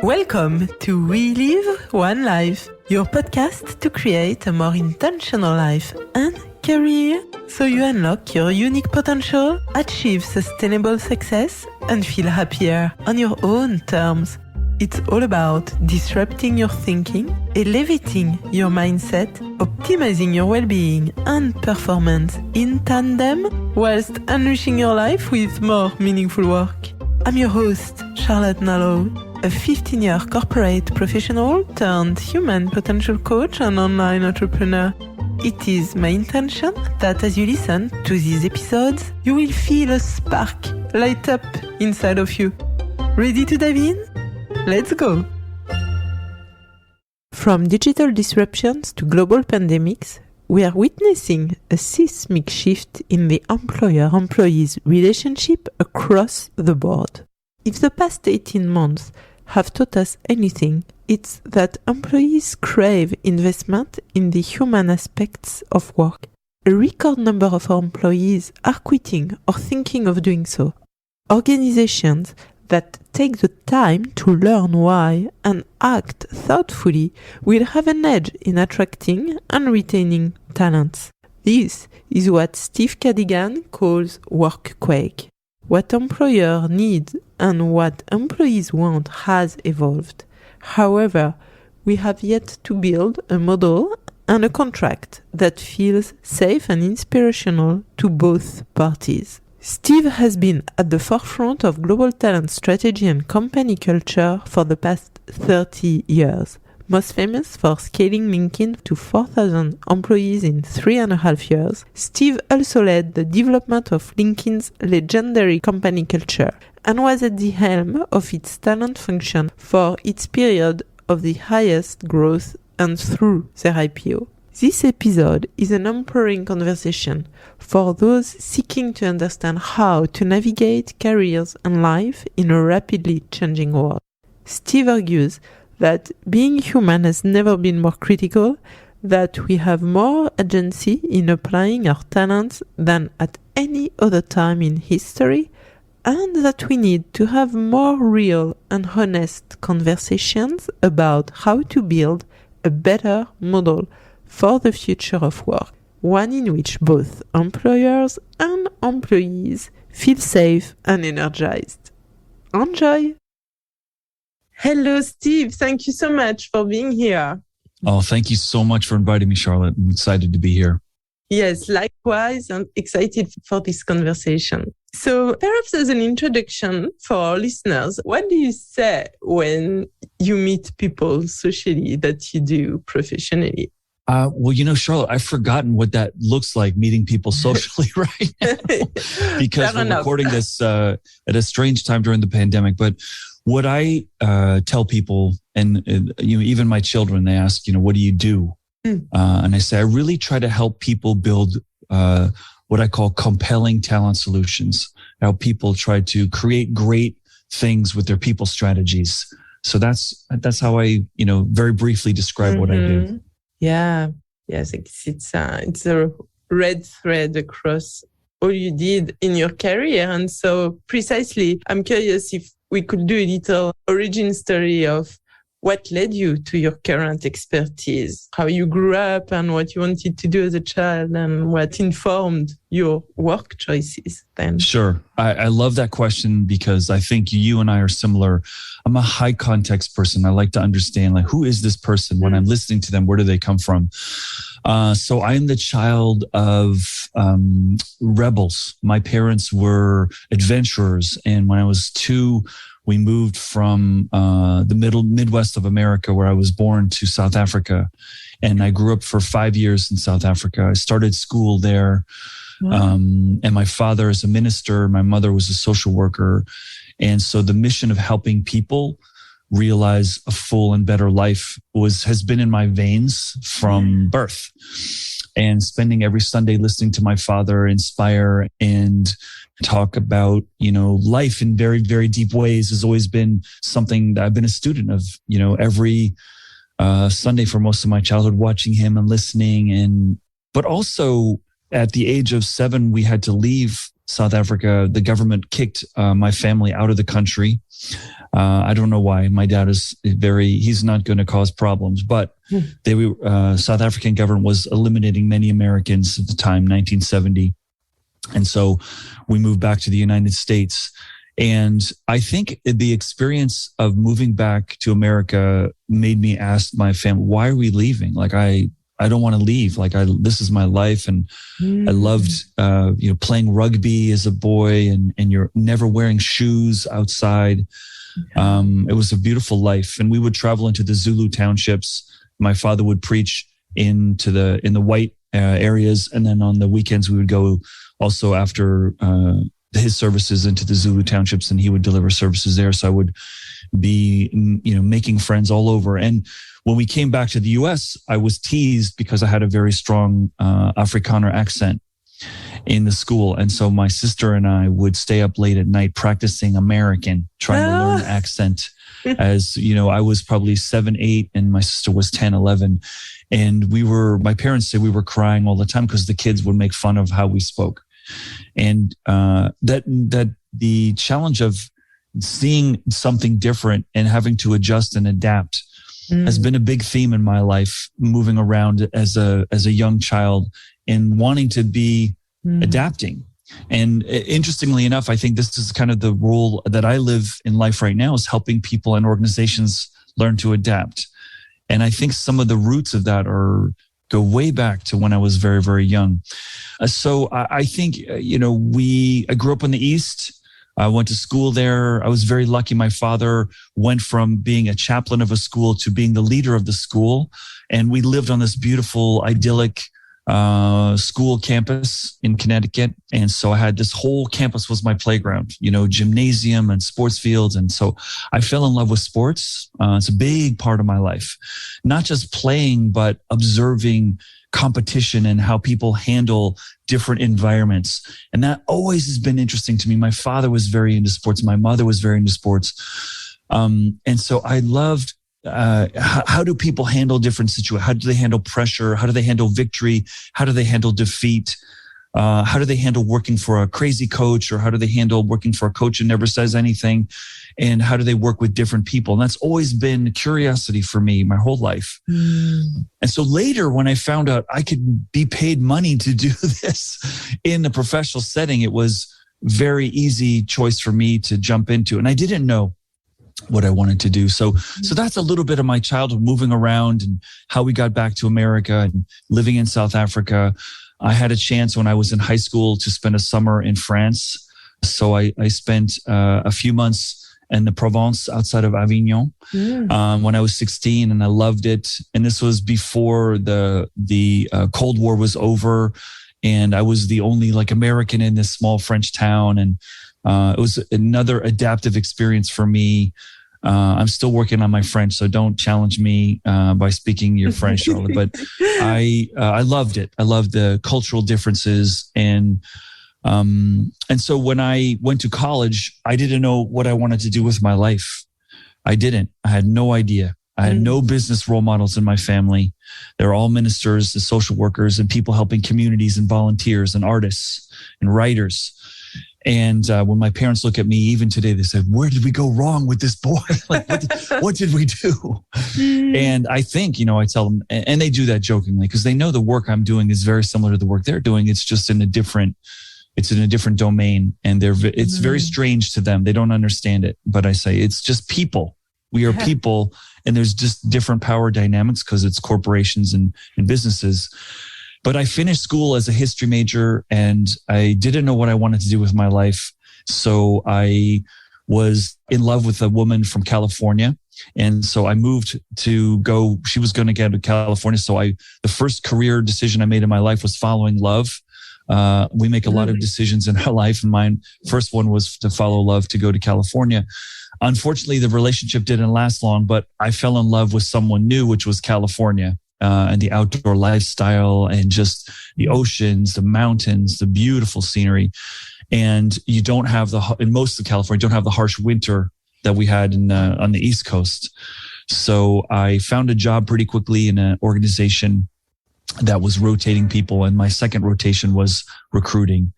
Welcome to We Live One Life, your podcast to create a more intentional life and career so you unlock your unique potential, achieve sustainable success, and feel happier on your own terms. It's all about disrupting your thinking, elevating your mindset, optimizing your well-being and performance in tandem, whilst enriching your life with more meaningful work. I'm your host, Charlotte Nauleau, a 15-year corporate professional turned human potential coach and online entrepreneur. It is my intention that as you listen to these episodes, you will feel a spark light up inside of you. Ready to dive in? Let's go! From digital disruptions to global pandemics, we are witnessing a seismic shift in the employer-employees relationship across the board. If the past 18 months have taught us anything, it's that employees crave investment in the human aspects of work. A record number of our employees are quitting or thinking of doing so. Organizations that take the time to learn why and act thoughtfully will have an edge in attracting and retaining talents. This is what Steve Cadigan calls workquake. What employers need and what employees want has evolved. However, we have yet to build a model and a contract that feels safe and inspirational to both parties. Steve has been at the forefront of global talent strategy and company culture for the past 30 years, most famous for scaling LinkedIn to 4,000 employees in 3.5 years. Steve also led the development of LinkedIn's legendary company culture and was at the helm of its talent function for its period of the highest growth and through their IPO. This episode is an empowering conversation for those seeking to understand how to navigate careers and life in a rapidly changing world. Steve argues that being human has never been more critical, that we have more agency in applying our talents than at any other time in history, and that we need to have more real and honest conversations about how to build a better model for the future of work, one in which both employers and employees feel safe and energized. Enjoy! Hello, Steve. Thank you so much for being here. Oh, thank you so much for inviting me, Charlotte. I'm excited to be here. Yes, likewise. I'm excited for this conversation. So perhaps as an introduction for our listeners, what do you say when you meet people socially that you do professionally? Well, Charlotte, I've forgotten what that looks like, meeting people socially right now, because we're recording this at a strange time during the pandemic. But what I tell people, and even my children, they ask, what do you do? And I say, I really try to help people build what I call compelling talent solutions, help people try to create great things with their people strategies. So that's how I, very briefly describe what I do. Yeah. Yes, it's a red thread across all you did in your career. And so precisely, I'm curious if we could do a little origin story of what led you to your current expertise, how you grew up and what you wanted to do as a child and what informed your work choices then. Sure. I love that question because I think you and I are similar. I'm a high context person. I like to understand, who is this person? When I'm listening to them, where do they come from? So I'm the child of rebels. My parents were adventurers. And when I was 2, we moved from the Midwest of America, where I was born, to South Africa. And I grew up for 5 years in South Africa. I started school there. Wow. And my father is a minister. My mother was a social worker. And so the mission of helping people realize a full and better life has been in my veins from birth. And spending every Sunday listening to my father inspire and talk about, life in very, very deep ways has always been something that I've been a student of, every Sunday for most of my childhood, watching him and listening. But also at the age of 7, we had to leave South Africa, the government kicked my family out of the country. I don't know why. My dad is he's not going to cause problems, but South African government was eliminating many Americans at the time, 1970. And so we moved back to the United States. And I think the experience of moving back to America made me ask my family, why are we leaving? Like, I don't want to leave. Like, this is my life. And I loved, playing rugby as a boy, and you're never wearing shoes outside. It was a beautiful life. And we would travel into the Zulu townships. My father would preach in the white areas. And then on the weekends, we would go also after, his services into the Zulu townships, and he would deliver services there. So I would be, making friends all over. And when we came back to the US, I was teased because I had a very strong Afrikaner accent in the school. And so my sister and I would stay up late at night practicing American, trying to learn accent. As I was probably 7, 8, and my sister was 10, 11. And my parents said we were crying all the time because the kids would make fun of how we spoke. And that the challenge of seeing something different and having to adjust and adapt has been a big theme in my life, moving around as a young child and wanting to be adapting. And interestingly enough, I think this is kind of the role that I live in life right now, is helping people and organizations learn to adapt. And I think some of the roots of that go way back to when I was very, very young. So I think, I grew up in the East. I went to school there. I was very lucky. My father went from being a chaplain of a school to being the leader of the school. And we lived on this beautiful, idyllic school campus in Connecticut. And so I had this whole campus was my playground, gymnasium and sports fields. And so I fell in love with sports. It's a big part of my life, not just playing, but observing competition and how people handle different environments. And that always has been interesting to me. My father was very into sports. My mother was very into sports. And so I loved how do people handle different situations? How do they handle pressure? How do they handle victory? How do they handle defeat? How do they handle working for a crazy coach, or how do they handle working for a coach who never says anything? And how do they work with different people? And that's always been curiosity for me my whole life. And so later, when I found out I could be paid money to do this in a professional setting, it was very easy choice for me to jump into. And I didn't know what I wanted to do. So that's a little bit of my childhood, moving around and how we got back to America and living in South Africa. I had a chance when I was in high school to spend a summer in France. So I spent a few months in the Provence outside of Avignon when I was 16, and I loved it. And this was before the Cold War was over, and I was the only American in this small French town. And it was another adaptive experience for me. I'm still working on my French, so don't challenge me by speaking your French, Charlotte. But I loved it. I loved the cultural differences, and so when I went to college, I didn't know what I wanted to do with my life. I didn't. I had no idea. I had no business role models in my family. They're all ministers and social workers and people helping communities and volunteers and artists and writers. And when my parents look at me, even today, they said, "Where did we go wrong with this boy? What did we do?" And I think, I tell them, and they do that jokingly because they know the work I'm doing is very similar to the work they're doing. It's just in a different domain, and it's very strange to them. They don't understand it. But I say, it's just people. We are people, and there's just different power dynamics because it's corporations and businesses. But I finished school as a history major, and I didn't know what I wanted to do with my life. So I was in love with a woman from California. And so I moved she was going to get to California. So the first career decision I made in my life was following love. We make a lot of decisions in our life, and my first one was to follow love, to go to California. Unfortunately, the relationship didn't last long, but I fell in love with someone new, which was California. And the outdoor lifestyle and just the oceans, the mountains, the beautiful scenery. And you don't have in most of California, you don't have the harsh winter that we had on the East Coast. So I found a job pretty quickly in an organization that was rotating people. And my second rotation was recruiting.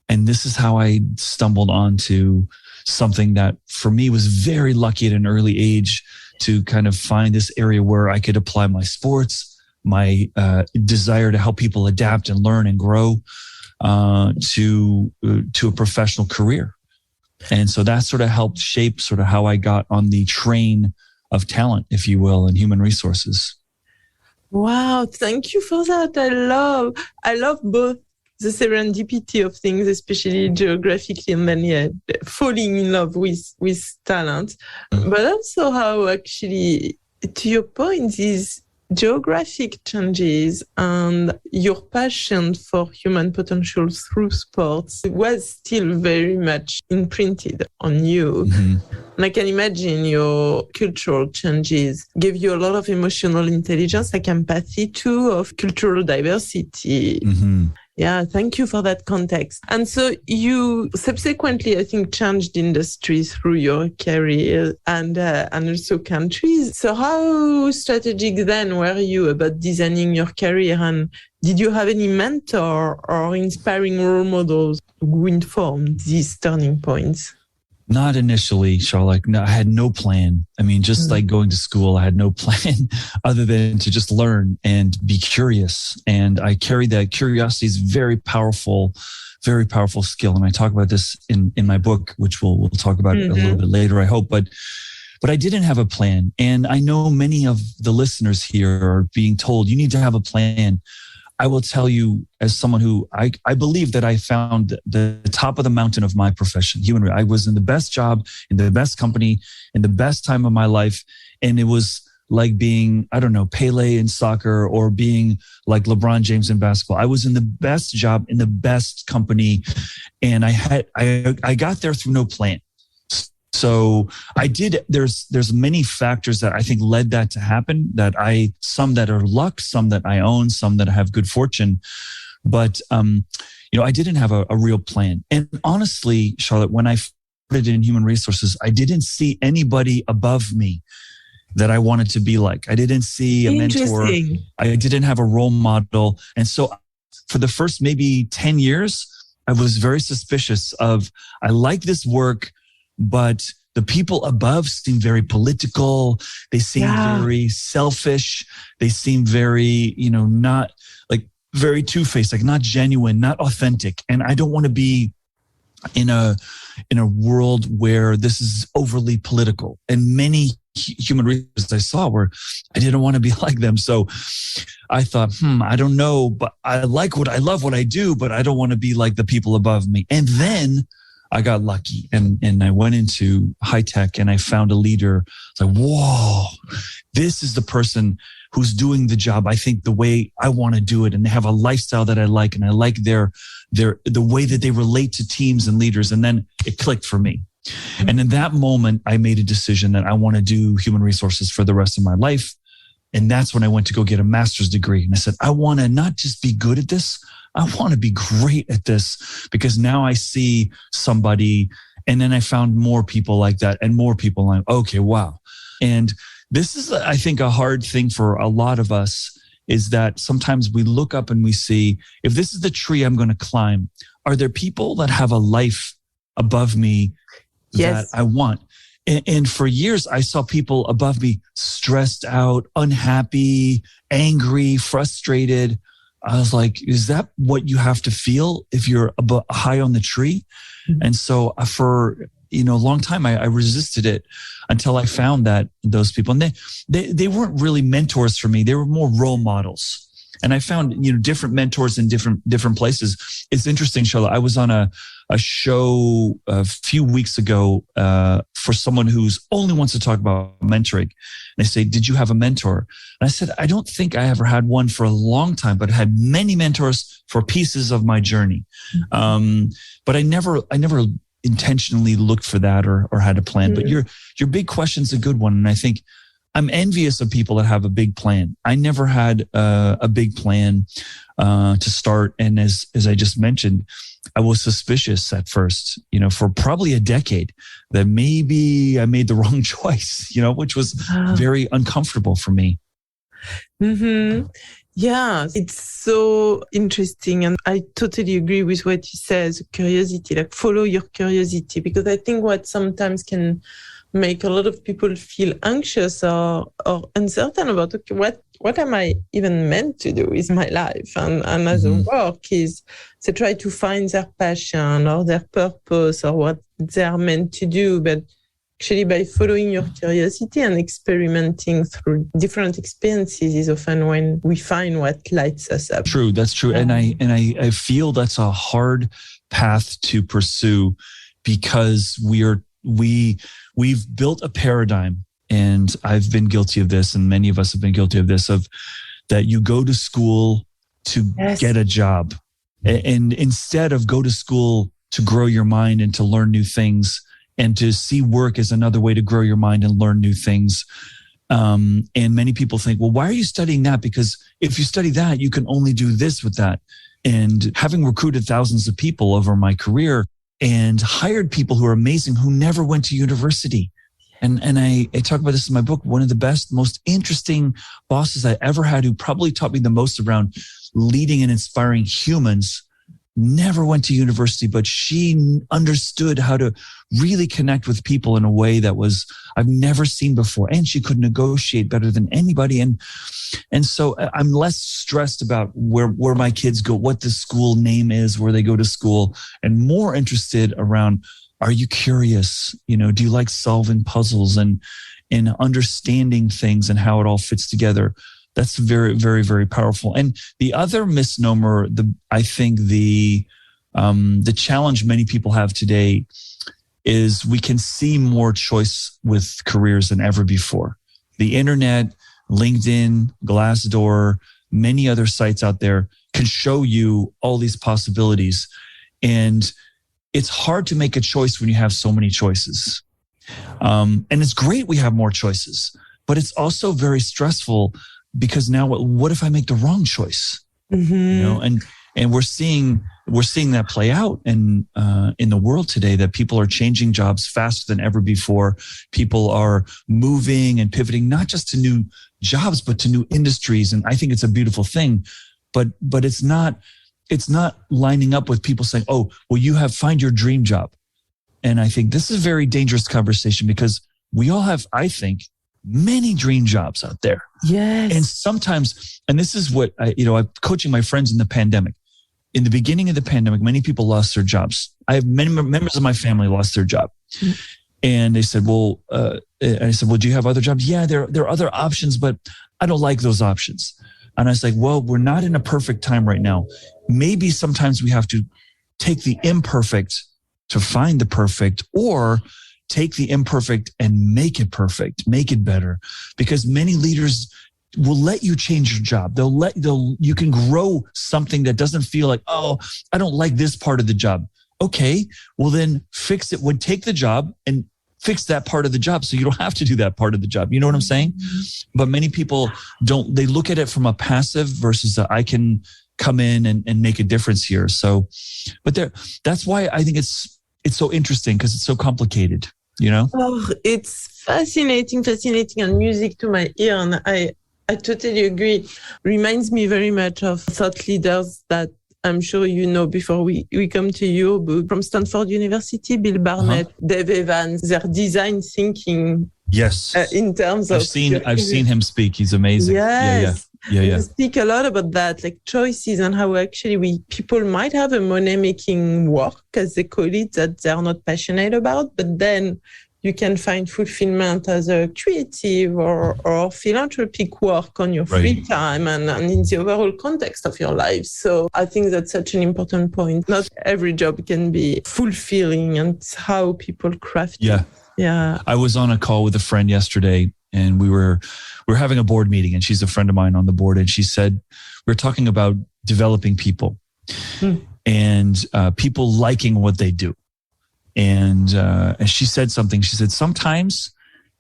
And this is how I stumbled onto something that for me was very lucky at an early age to kind of find this area where I could apply my sports, my desire to help people adapt and learn and grow to a professional career. And so that sort of helped shape sort of how I got on the train of talent, if you will, in human resources. Wow, thank you for that. I love both the serendipity of things, especially geographically, and then falling in love with talent, but also how actually, to your point, these geographic changes and your passion for human potential through sports was still very much imprinted on you. Mm-hmm. And I can imagine your cultural changes gave you a lot of emotional intelligence, like empathy too, of cultural diversity. Mm-hmm. Yeah, thank you for that context. And so you subsequently, I think, changed industries through your career and also countries. So how strategic then were you about designing your career? And did you have any mentor or inspiring role models who informed these turning points? Not initially, Charlotte. No, I had no plan. I mean, just like going to school, I had no plan other than to just learn and be curious. And I carried that. Curiosity is very powerful skill. And I talk about this in my book, which we'll talk about a little bit later, I hope. But I didn't have a plan. And I know many of the listeners here are being told, you need to have a plan. I will tell you, as someone who I believe that I found the top of the mountain of my profession. I was in the best job, in the best company, in the best time of my life. And it was like being, I don't know, Pele in soccer or being like LeBron James in basketball. I was in the best job, in the best company. And I got there through no plan. So I did, there's many factors that I think led that to happen, some that are luck, some that I own, some that I have good fortune. But, I didn't have a real plan. And honestly, Charlotte, when I started in human resources, I didn't see anybody above me that I wanted to be like. I didn't see a mentor. I didn't have a role model. And so for the first maybe 10 years, I was very suspicious of, I like this work, but the people above seem very political. They seem very selfish. They seem very, not like very two-faced, like not genuine, not authentic. And I don't want to be in a world where this is overly political. And many human resources I saw where I didn't want to be like them. So I thought, I don't know, but I love what I do, but I don't want to be like the people above me. And then I got lucky and I went into high tech and I found a leader. It's like, whoa, this is the person who's doing the job. I think the way I want to do it, and they have a lifestyle that I like, and I like the way that they relate to teams and leaders. And then it clicked for me. And in that moment, I made a decision that I want to do human resources for the rest of my life. And that's when I went to go get a master's degree. And I said, I want to not just be good at this, I want to be great at this, because now I see somebody. And then I found more people like that and more people like, okay, wow. And this is, I think, a hard thing for a lot of us, is that sometimes we look up and we see, if this is the tree I'm going to climb, are there people that have a life above me that I want? And for years, I saw people above me stressed out, unhappy, angry, frustrated. I was like, is that what you have to feel if you're high on the tree? Mm-hmm. And so for a long time, I resisted it until I found that those people, and they weren't really mentors for me. They were more role models. And I found, different mentors in different places. It's interesting, Charlotte. I was on a show a few weeks ago for someone who's only wants to talk about mentoring. They say, did you have a mentor? And I said, I don't think I ever had one for a long time, but I had many mentors for pieces of my journey. But I never intentionally looked for that or had a plan. But your big question's a good one. And I think I'm envious of people that have a big plan. I never had a big plan to start. And as I just mentioned, I was suspicious at first, for probably a decade, that maybe I made the wrong choice, which was very uncomfortable for me. Mm-hmm. Yeah, it's so interesting. And I totally agree with what you says, curiosity, like follow your curiosity, because I think what sometimes can make a lot of people feel anxious or uncertain about, okay, what am I even meant to do with my life and as a work is to try to find their passion or their purpose or what they are meant to do. But actually, by following your curiosity and experimenting through different experiences is often when we find what lights us up. True, that's true. And I feel that's a hard path to pursue because we've built a paradigm, and I've been guilty of this, and many of us have been guilty of this, of that you go to school to get a job. And instead of go to school to grow your mind and to learn new things, and to see work as another way to grow your mind and learn new things. And many people think, well, why are you studying that? Because if you study that, you can only do this with that. And having recruited thousands of people over my career and hired people who are amazing, who never went to university. And I talk about this in my book. One of the best, most interesting bosses I ever had, who probably taught me the most around leading and inspiring humans, never went to university, but she understood how to really connect with people in a way that was I've never seen before. And she could negotiate better than anybody. And so I'm less stressed about where my kids go, what the school name is, where they go to school, and more interested around, are you curious? Do you like solving puzzles and understanding things and how it all fits together? That's very, very, very powerful. And the other misnomer, I think the challenge many people have today is we can see more choice with careers than ever before. The internet, LinkedIn, Glassdoor, many other sites out there can show you all these possibilities. And it's hard to make a choice when you have so many choices. And it's great we have more choices, but it's also very stressful. Because now, what if I make the wrong choice? And we're seeing that play out in the world today. That people are changing jobs faster than ever before. People are moving and pivoting not just to new jobs but to new industries. And I think it's a beautiful thing. But it's not lining up with people saying, "Oh, well, find your dream job." And I think this is a very dangerous conversation because we all have, I think, many dream jobs out there. Yes. And sometimes, and this is what I'm coaching my friends in the pandemic. In the beginning of the pandemic, many people lost their jobs. I have many members of my family lost their job. And they said, well, do you have other jobs? Yeah, there are other options, but I don't like those options. And I was like, well, we're not in a perfect time right now. Maybe sometimes we have to take the imperfect to find the perfect, or take the imperfect and make it perfect, make it better. Because many leaders will let you change your job. You can grow something that doesn't feel like, oh, I don't like this part of the job. Okay, well then fix it. Take the job and fix that part of the job so you don't have to do that part of the job. You know what I'm saying? But many people don't. They look at it from a passive versus I can come in and make a difference here. So, but that's why I think it's so interesting, because it's so complicated. Oh, it's fascinating and music to my ear. And I totally agree. Reminds me very much of thought leaders that I'm sure before we come to your book, from Stanford University, Bill Barnett, Dave Evans, their design thinking. Yes. In terms of... I've seen him speak. He's amazing. Yes. Yeah. We speak a lot about that, like choices, and how actually people might have a money-making work, as they call it, that they're not passionate about, but then you can find fulfillment as a creative or philanthropic work on your free time and in the overall context of your life. So I think that's such an important point. Not every job can be fulfilling, and it's how people craft it. Yeah. I was on a call with a friend yesterday, and we were having a board meeting, and she's a friend of mine on the board. And she said, we're talking about developing people and people liking what they do. And she said something. She said, sometimes,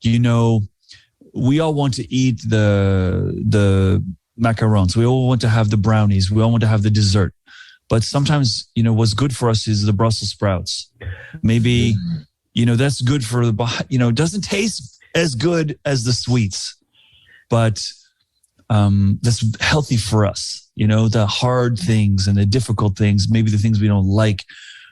we all want to eat the macarons. We all want to have the brownies. We all want to have the dessert. But sometimes, what's good for us is the Brussels sprouts. Maybe, that's good for the body. It doesn't taste as good as the sweets. But that's healthy for us. The hard things and the difficult things, maybe the things we don't like.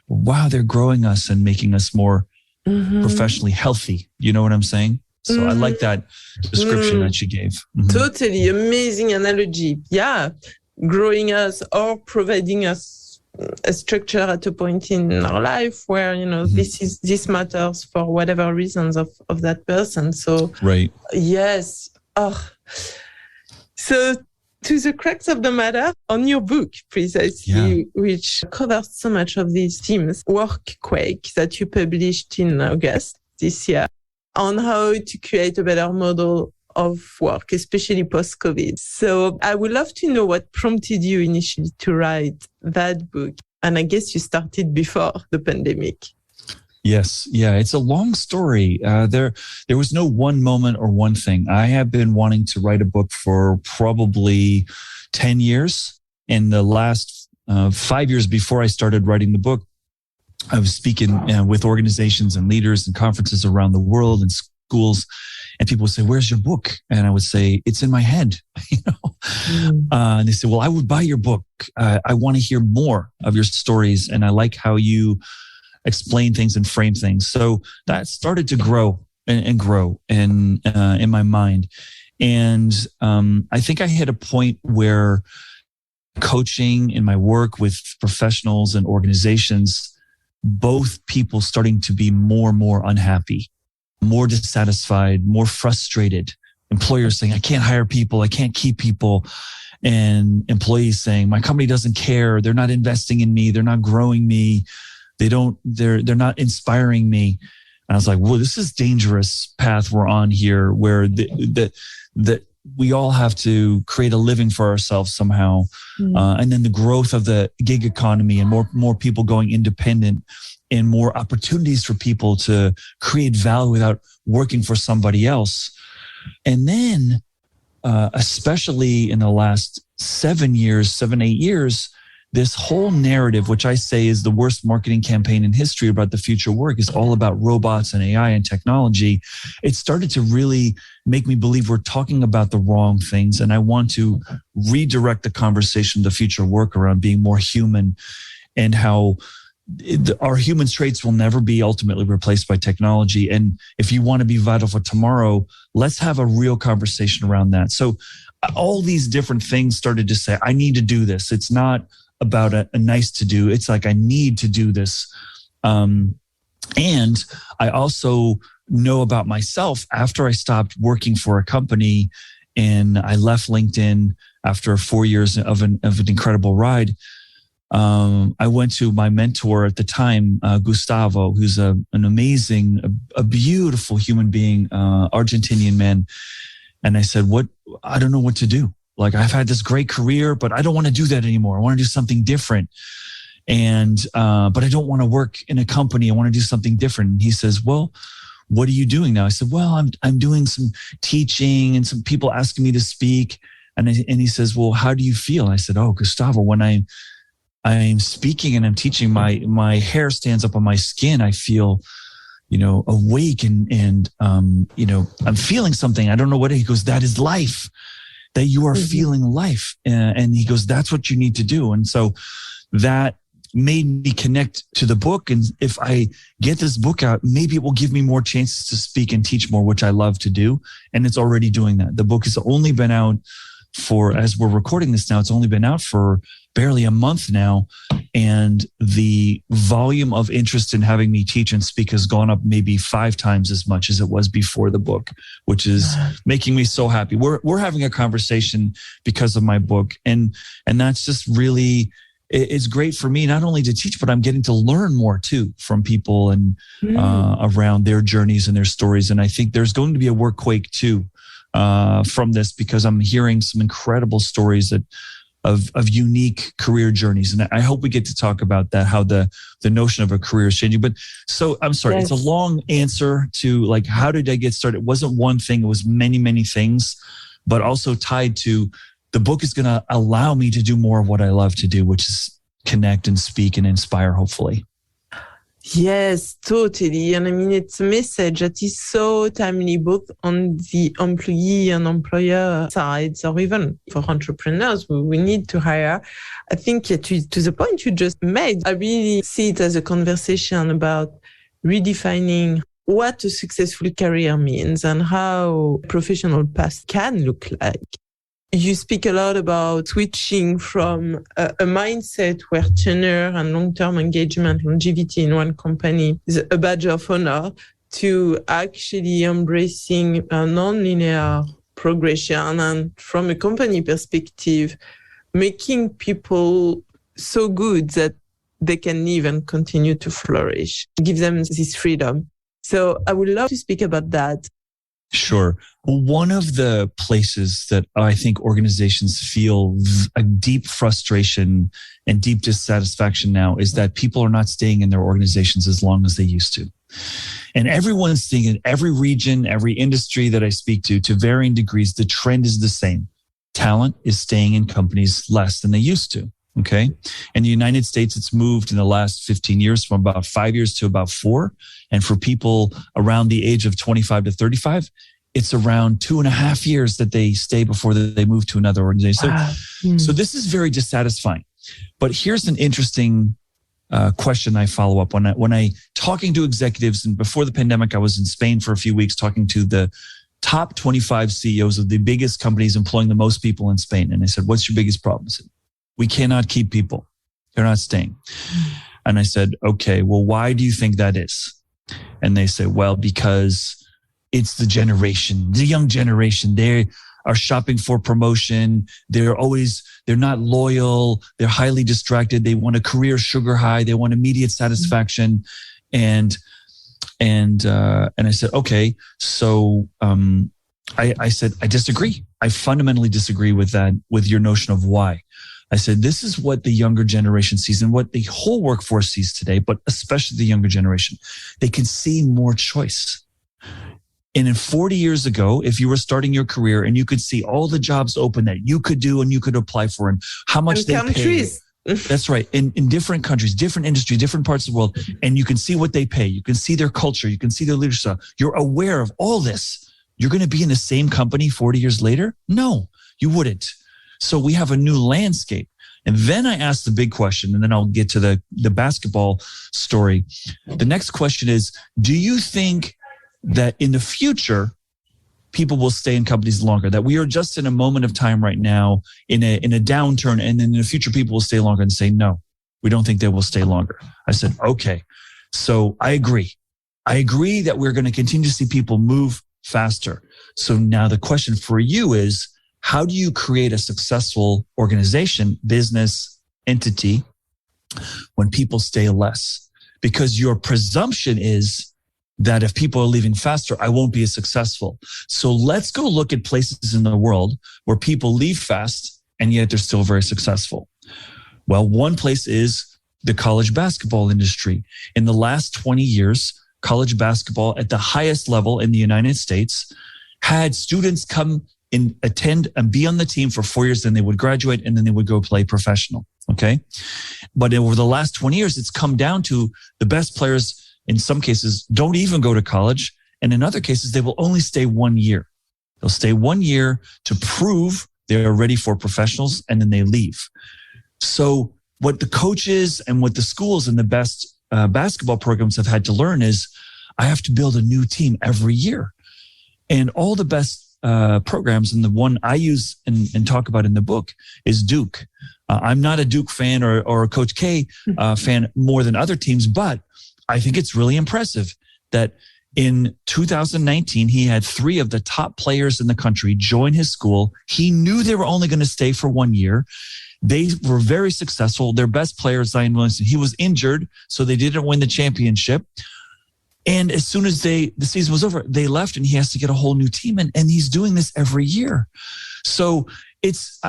Wow, they're growing us and making us more professionally healthy. You know what I'm saying? So I like that description that you gave. Totally amazing analogy. Yeah, growing us or providing us a structure at a point in our life where this matters for whatever reasons of that person. So right. Yes. So to the crux of the matter, on your book precisely, which covers so much of these themes, Workquake, that you published in August this year, on how to create a better model of work, especially post-COVID. So I would love to know what prompted you initially to write that book. And I guess you started before the pandemic. Yes. Yeah. It's a long story. There was no one moment or one thing. I have been wanting to write a book for probably 10 years. In the last 5 years before I started writing the book, I was speaking with organizations and leaders and conferences around the world and schools. And people would say, "Where's your book?" And I would say, "It's in my head." And they said, "Well, I would buy your book. I want to hear more of your stories. And I like how you explain things and frame things." So that started to grow and grow in my mind. And I think I hit a point where coaching in my work with professionals and organizations, both people starting to be more and more unhappy, more dissatisfied, more frustrated. Employers saying, "I can't hire people. I can't keep people." And employees saying, "My company doesn't care. They're not investing in me. They're not growing me. They're not inspiring me." And I was like, well, this is dangerous path we're on here, where that we all have to create a living for ourselves somehow. And then the growth of the gig economy and more people going independent and more opportunities for people to create value without working for somebody else. And then, especially in the last 7, 8 years, this whole narrative, which I say is the worst marketing campaign in history about the future work, is all about robots and AI and technology. It started to really make me believe we're talking about the wrong things. And I want to redirect the conversation to future work around being more human, and how our human traits will never be ultimately replaced by technology. And if you want to be vital for tomorrow, let's have a real conversation around that. So all these different things started to say, I need to do this. It's not about a nice to do. It's like, I need to do this. And I also know about myself after I stopped working for a company and I left LinkedIn after 4 years of an incredible ride. I went to my mentor at the time, Gustavo, who's an amazing, a beautiful human being, Argentinian man. And I said, I don't know what to do. Like, I've had this great career, but I don't want to do that anymore. I want to do something different. And, but I don't want to work in a company. I want to do something different. And he says, well, what are you doing now? I said, well, I'm doing some teaching and some people asking me to speak. And he says, well, how do you feel? I said, oh, Gustavo, when I'm speaking and I'm teaching, my hair stands up on my skin. I feel, awake and I'm feeling something. I don't know what he goes, that is life, that you are feeling life. And he goes, that's what you need to do. And so that made me connect to the book. And if I get this book out, maybe it will give me more chances to speak and teach more, which I love to do. And it's already doing that. The book has only been out as we're recording this now, it's only been out for barely a month now. And the volume of interest in having me teach and speak has gone up maybe 5 times as much as it was before the book, which is making me so happy. We're having a conversation because of my book. And that's just really, it's great for me, not only to teach, but I'm getting to learn more too from people and around their journeys and their stories. And I think there's going to be a workquake too from this, because I'm hearing some incredible stories of unique career journeys. And I hope we get to talk about that, how the notion of a career is changing. But so I'm sorry, It's a long answer to like, how did I get started? It wasn't one thing. It was many, many things, but also tied to the book is going to allow me to do more of what I love to do, which is connect and speak and inspire, hopefully. Yes, totally. And I mean, it's a message that is so timely, both on the employee and employer sides, or even for entrepreneurs, we need to hire. I think to the point you just made, I really see it as a conversation about redefining what a successful career means and how a professional path can look like. You speak a lot about switching from a mindset where tenure and long-term engagement, longevity in one company is a badge of honor, to actually embracing a non-linear progression, and from a company perspective, making people so good that they can live and continue to flourish, give them this freedom. So I would love to speak about that. Sure. Well, one of the places that I think organizations feel a deep frustration and deep dissatisfaction now is that people are not staying in their organizations as long as they used to. And everyone's seeing in every region, every industry that I speak to varying degrees, the trend is the same. Talent is staying in companies less than they used to. Okay. In the United States, it's moved in the last 15 years from about 5 years to about 4. And for people around the age of 25 to 35, it's around 2.5 years that they stay before they move to another organization. So this is very dissatisfying. But here's an interesting question I follow up when I talking to executives. And before the pandemic, I was in Spain for a few weeks talking to the top 25 CEOs of the biggest companies employing the most people in Spain. And I said, what's your biggest problem? I said, we cannot keep people. They're not staying. And I said, okay, well, why do you think that is? And they say, well, because it's the generation, the young generation. They are shopping for promotion. They're not loyal. They're highly distracted. They want a career sugar high. They want immediate satisfaction. And I said, okay, so, I said, I disagree. I fundamentally disagree with that, with your notion of why. I said, this is what the younger generation sees and what the whole workforce sees today, but especially the younger generation. They can see more choice. And in 40 years ago, if you were starting your career and you could see all the jobs open that you could do and you could apply for and how much they pay. That's right. In different countries, different industries, different parts of the world. And you can see what they pay. You can see their culture. You can see their leadership. You're aware of all this. You're going to be in the same company 40 years later? No, you wouldn't. So we have a new landscape. And then I asked the big question, and then I'll get to the basketball story. The next question is, do you think that in the future, people will stay in companies longer? That we are just in a moment of time right now in a downturn, and in the future, people will stay longer? And say, no, we don't think they will stay longer. I said, okay. So I agree. I agree that we're going to continue to see people move faster. So now the question for you is, how do you create a successful organization, business, entity when people stay less? Because your presumption is that if people are leaving faster, I won't be as successful. So let's go look at places in the world where people leave fast and yet they're still very successful. Well, one place is the college basketball industry. In the last 20 years, college basketball at the highest level in the United States had students come and attend and be on the team for 4 years, then they would graduate and then they would go play professional. Okay. But over the last 20 years, it's come down to the best players in some cases don't even go to college. And in other cases, they will only stay 1 year. They'll stay 1 year to prove they're ready for professionals and then they leave. So what the coaches and what the schools and the best basketball programs have had to learn is I have to build a new team every year. And all the best programs, and the one I use and talk about in the book is Duke. I'm not a Duke fan or a Coach K fan more than other teams, but I think it's really impressive that in 2019, he had 3 of the top players in the country join his school. He knew they were only going to stay for 1 year. They were very successful. Their best player, Zion Williamson, he was injured, so they didn't win the championship. And as soon as the season was over, they left and he has to get a whole new team. And he's doing this every year. So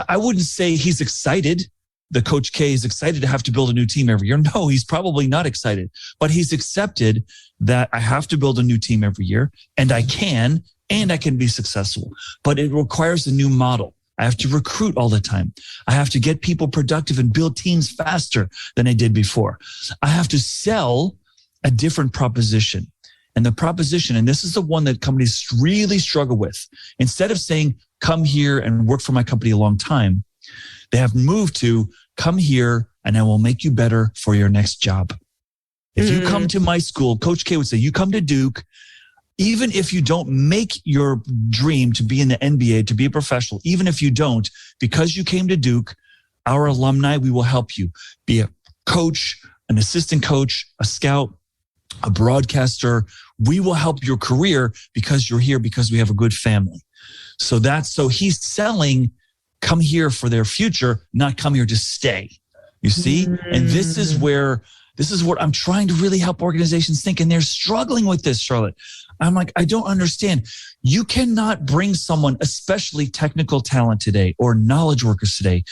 I wouldn't say he's excited. The Coach K is excited to have to build a new team every year. No, he's probably not excited, but he's accepted that I have to build a new team every year and I can be successful, but it requires a new model. I have to recruit all the time. I have to get people productive and build teams faster than I did before. I have to sell a different proposition. And the proposition, and this is the one that companies really struggle with, instead of saying, come here and work for my company a long time, they have moved to come here and I will make you better for your next job. If you come to my school, Coach K would say, you come to Duke, even if you don't make your dream to be in the NBA, to be a professional, even if you don't, because you came to Duke, our alumni, we will help you be a coach, an assistant coach, a scout, a broadcaster. We will help your career because you're here, because we have a good family. So he's selling, come here for their future, not come here to stay. You see? And this is what I'm trying to really help organizations think. And they're struggling with this, Charlotte. I'm like, I don't understand. You cannot bring someone, especially technical talent today or knowledge workers today.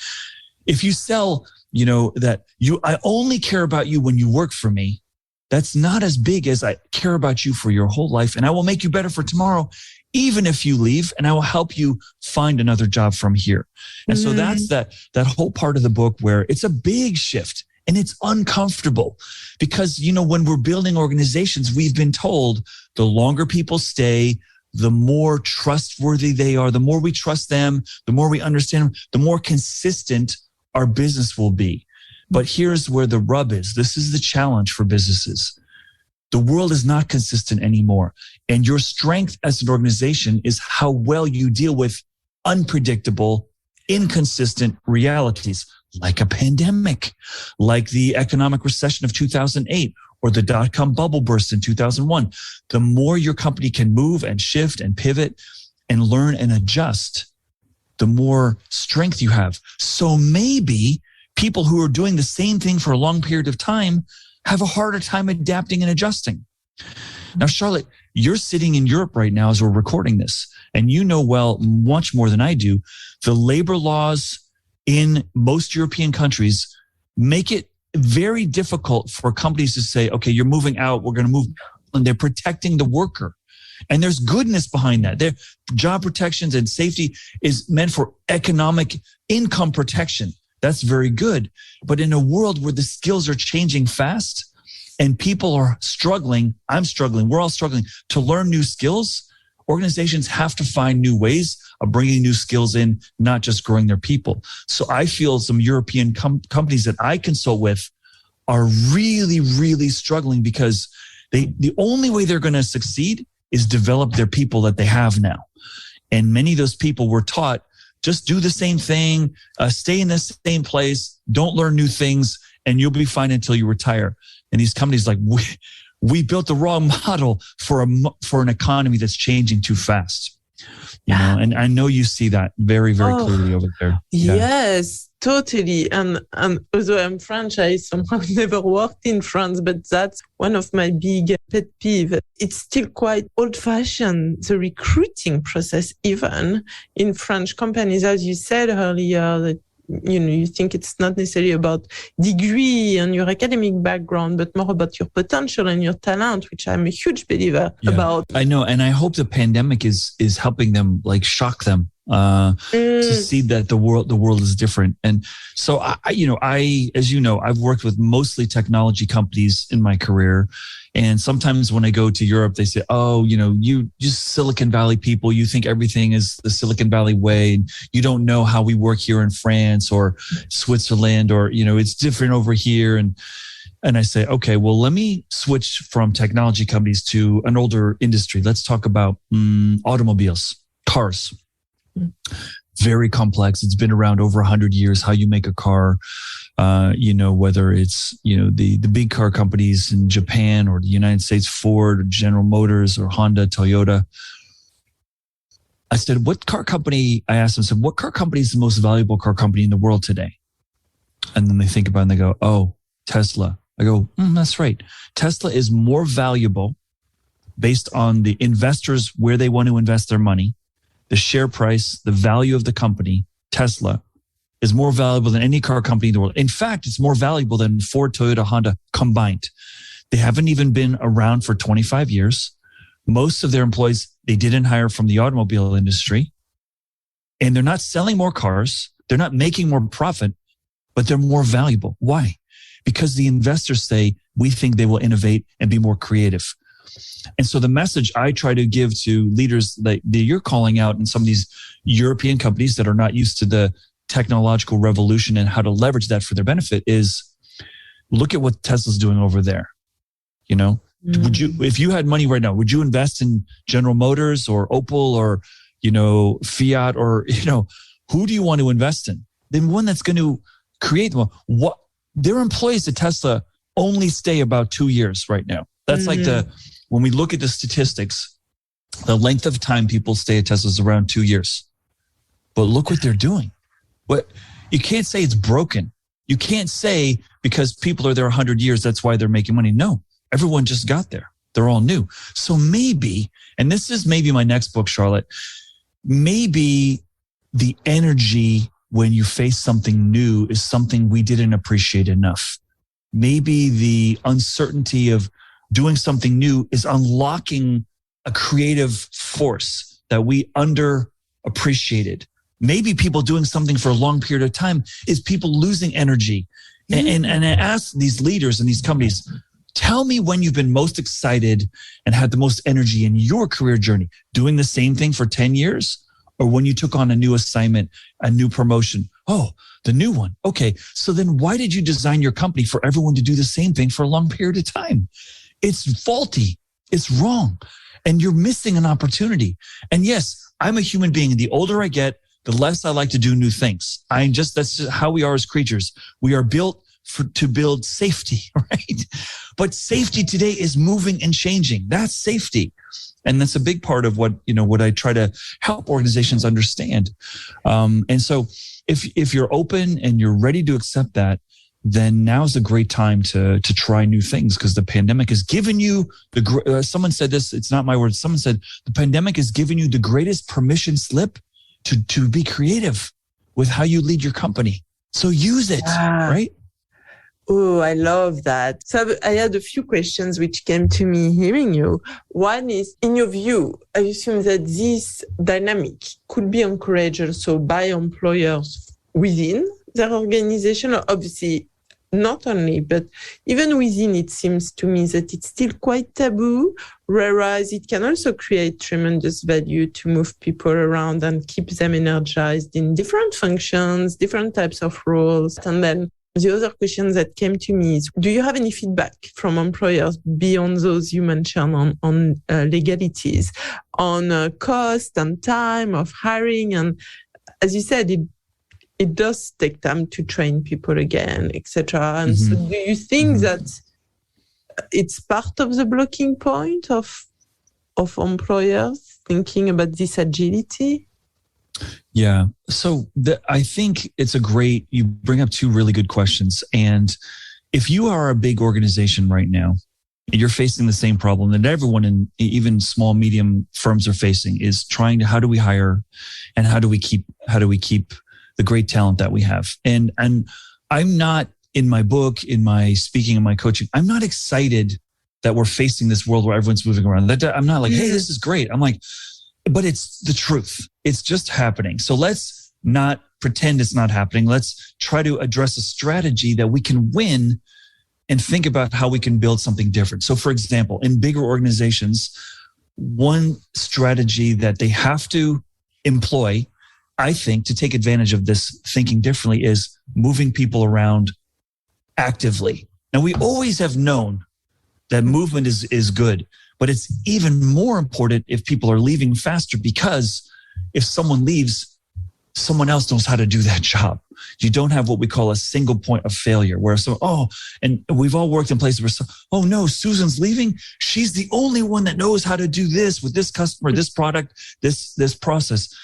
If you sell, I only care about you when you work for me. That's not as big as I care about you for your whole life. And I will make you better for tomorrow, even if you leave, and I will help you find another job from here. And so that's that whole part of the book where it's a big shift and it's uncomfortable because, when we're building organizations, we've been told the longer people stay, the more trustworthy they are, the more we trust them, the more we understand them, the more consistent our business will be. But here's where the rub is. This is the challenge for businesses. The world is not consistent anymore. And your strength as an organization is how well you deal with unpredictable, inconsistent realities, like a pandemic, like the economic recession of 2008, or the dot-com bubble burst in 2001. The more your company can move and shift and pivot and learn and adjust, the more strength you have. So maybe people who are doing the same thing for a long period of time have a harder time adapting and adjusting. Now, Charlotte, you're sitting in Europe right now as we're recording this, and you know well, much more than I do, the labor laws in most European countries make it very difficult for companies to say, okay, you're moving out, we're going to move, and they're protecting the worker. And there's goodness behind that. Their job protections and safety is meant for economic income protection. That's very good. But in a world where the skills are changing fast and people are struggling, I'm struggling, we're all struggling to learn new skills, organizations have to find new ways of bringing new skills in, not just growing their people. So I feel some European companies that I consult with are really, really struggling because the only way they're going to succeed is develop their people that they have now. And many of those people were taught, just do the same thing, stay in the same place, don't learn new things, and you'll be fine until you retire. And these companies like, we built the wrong model for an economy that's changing too fast. And I know you see that very, very clearly over there. Yeah. Yes, totally. And although I'm French, I somehow never worked in France, but that's one of my big pet peeves. It's still quite old-fashioned, the recruiting process, even in French companies, as you said earlier, that you think it's not necessarily about degree and your academic background, but more about your potential and your talent, which I'm a huge believer about. I know. And I hope the pandemic is helping them, like shock them to see that the world is different. And so I, as you know, I've worked with mostly technology companies in my career. And sometimes when I go to Europe, they say, oh, you just Silicon Valley people, you think everything is the Silicon Valley way. And you don't know how we work here in France or Switzerland, or, it's different over here. And I say, okay, well, let me switch from technology companies to an older industry. Let's talk about automobiles, cars. Very complex. It's been around over 100 years, how you make a car, whether it's, the big car companies in Japan or the United States, Ford, or General Motors, or Honda, Toyota. I said, I asked them, what car company is the most valuable car company in the world today? And then they think about it and they go, oh, Tesla. I go, that's right. Tesla is more valuable based on the investors, where they want to invest their money. The share price, the value of the company, Tesla, is more valuable than any car company in the world. In fact, it's more valuable than Ford, Toyota, Honda combined. They haven't even been around for 25 years. Most of their employees, they didn't hire from the automobile industry. And they're not selling more cars. They're not making more profit, but they're more valuable. Why? because the investors say, we think they will innovate and be more creative. And so the message I try to give to leaders that you're calling out in some of these European companies that are not used to the technological revolution and how to leverage that for their benefit is, look at what Tesla's doing over there. You know, would you, if you had money right now, would you invest in General Motors or Opel or, you know, Fiat, or, you know, who do you want to invest in? The one that's going to create what their employees at Tesla only stay about 2 years right now. That's like when we look at the statistics, the length of time people stay at Tesla is around 2 years. But look what they're doing. What you can't say it's broken. You can't say because people are there 100 years, that's why they're making money. No, everyone just got there. They're all new. So maybe, and this is maybe my next book, Charlotte, maybe the energy when you face something new is something we didn't appreciate enough. Maybe the uncertainty of doing something new is unlocking a creative force that we underappreciated. Maybe people doing something for a long period of time is people losing energy. And I ask these leaders in these companies, tell me when you've been most excited and had the most energy in your career journey, doing the same thing for 10 years, or when you took on a new assignment, a new promotion. Oh, the new one. Okay. So then why did you design your company for everyone to do the same thing for a long period of time? It's faulty. It's wrong. And you're missing an opportunity. And yes, I'm a human being. The older I get, the less I like to do new things. That's just how we are as creatures. We are built to build safety, right? But safety today is moving and changing. That's safety. And that's a big part of what I try to help organizations understand. And so if you're open and you're ready to accept that, then now's a great time to try new things, because the pandemic has given you someone said this, it's not my words. Someone said the pandemic has given you the greatest permission slip to be creative with how you lead your company. So use it, right? Oh, I love that. So I had a few questions which came to me hearing you. One is, in your view, I assume that this dynamic could be encouraged also by employers within their organization, or obviously not only, but even within, it seems to me that it's still quite taboo, whereas it can also create tremendous value to move people around and keep them energized in different functions, different types of roles. And then the other question that came to me is, do you have any feedback from employers beyond those you mentioned on legalities, on cost and time of hiring? And as you said, it does take time to train people again, etc. And so do you think that it's part of the blocking point of employers thinking about this agility? Yeah. So I think you bring up two really good questions. And if you are a big organization right now, and you're facing the same problem that everyone in even small, medium firms are facing, is how do we hire and how do we keep the great talent that we have? And I'm not, in my book, in my speaking, in my coaching, I'm not excited that we're facing this world where everyone's moving around. I'm not like, hey, this is great. I'm like, but it's the truth. It's just happening. So let's not pretend it's not happening. Let's try to address a strategy that we can win and think about how we can build something different. So for example, in bigger organizations, one strategy that they have to employ, I think, to take advantage of this thinking differently, is moving people around actively. Now, we always have known that movement is good, but it's even more important if people are leaving faster, because if someone leaves, someone else knows how to do that job. You don't have what we call a single point of failure where and we've all worked in places where, no, Susan's leaving. She's the only one that knows how to do this with this customer, this product, this process.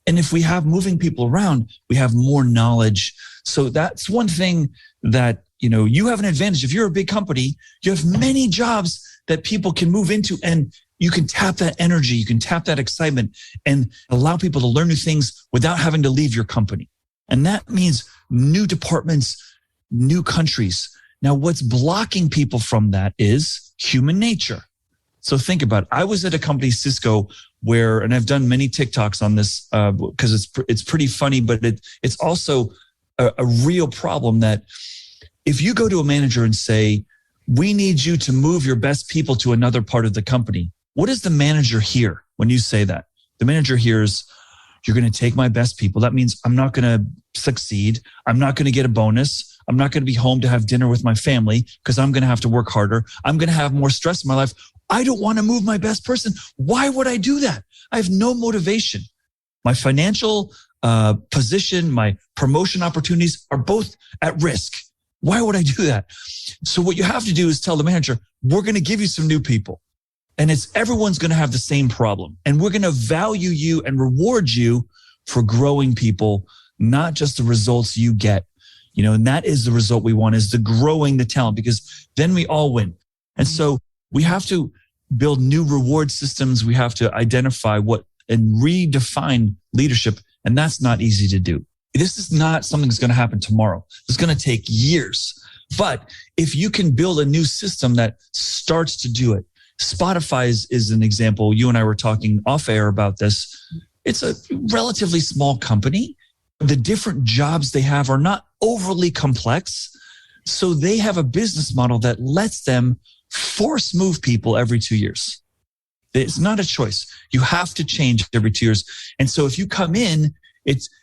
And if we have moving people around, we have more knowledge. So that's one thing that, you have an advantage. If you're a big company, you have many jobs that people can move into, and you can tap that energy, you can tap that excitement and allow people to learn new things without having to leave your company. And that means new departments, new countries. Now, what's blocking people from that is human nature. So think about it. I was at a company, Cisco, and I've done many TikToks on this because it's pretty funny, but it's also a real problem that if you go to a manager and say, we need you to move your best people to another part of the company, what does the manager hear when you say that? The manager hears, you're going to take my best people. That means I'm not going to succeed. I'm not going to get a bonus. I'm not going to be home to have dinner with my family because I'm going to have to work harder. I'm going to have more stress in my life. I don't want to move my best person. Why would I do that? I have no motivation. My financial position, my promotion opportunities are both at risk. Why would I do that? So what you have to do is tell the manager, we're going to give you some new people. And everyone's going to have the same problem. And we're going to value you and reward you for growing people, not just the results you get. And that is the result we want, is the growing the talent, because then we all win. And so we have to build new reward systems. We have to identify and redefine leadership. And that's not easy to do. This is not something that's going to happen tomorrow. It's going to take years. But if you can build a new system that starts to do it, Spotify is an example. You and I were talking off air about this. It's a relatively small company. The different jobs they have are not overly complex. So they have a business model that lets them force move people every 2 years. It's not a choice. You have to change every 2 years. And so if you come in,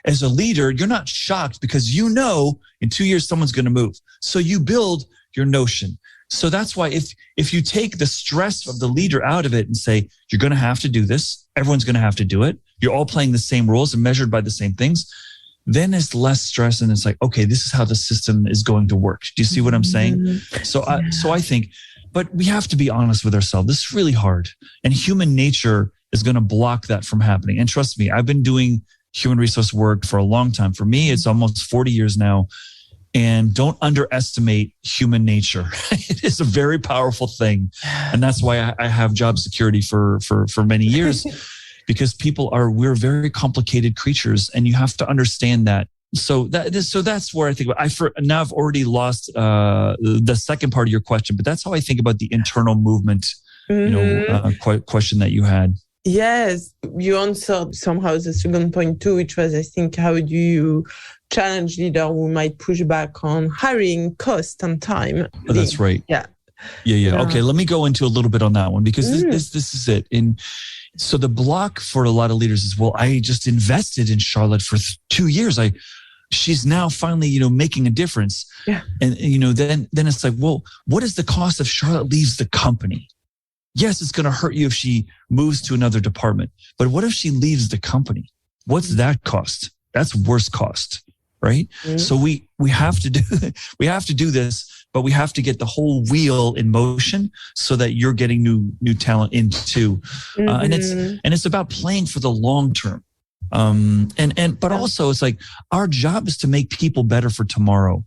as a leader, you're not shocked because in 2 years, someone's going to move. So you build your notion. So that's why if you take the stress of the leader out of it and say, you're going to have to do this, everyone's going to have to do it, you're all playing the same roles and measured by the same things, then it's less stress and it's like, okay, this is how the system is going to work. Do you see what I'm saying? So I think, but we have to be honest with ourselves. This is really hard. And human nature is going to block that from happening. And trust me, I've been doing human resource work for a long time. For me, it's almost 40 years now. And don't underestimate human nature. It is a very powerful thing. And that's why I have job security for many years, because we're very complicated creatures and you have to understand that. So that's where I think now I've already lost the second part of your question, but that's how I think about the internal movement, question that you had. Yes, you answered somehow the second point too, which was, I think, how do you challenge leader who might push back on hiring cost and time? Oh, that's right. Yeah. Okay, let me go into a little bit on that one, because this is it. And so the block for a lot of leaders is, well, I just invested in Charlotte for 2 years. She's now finally, making a difference. Yeah. And, then it's like, well, what is the cost if Charlotte leaves the company? Yes, it's going to hurt you if she moves to another department. But what if she leaves the company? What's that cost? That's worse cost, right? Mm-hmm. So we have to do this, but we have to get the whole wheel in motion so that you're getting new talent in too. And it's about playing for the long term. But also it's like our job is to make people better for tomorrow,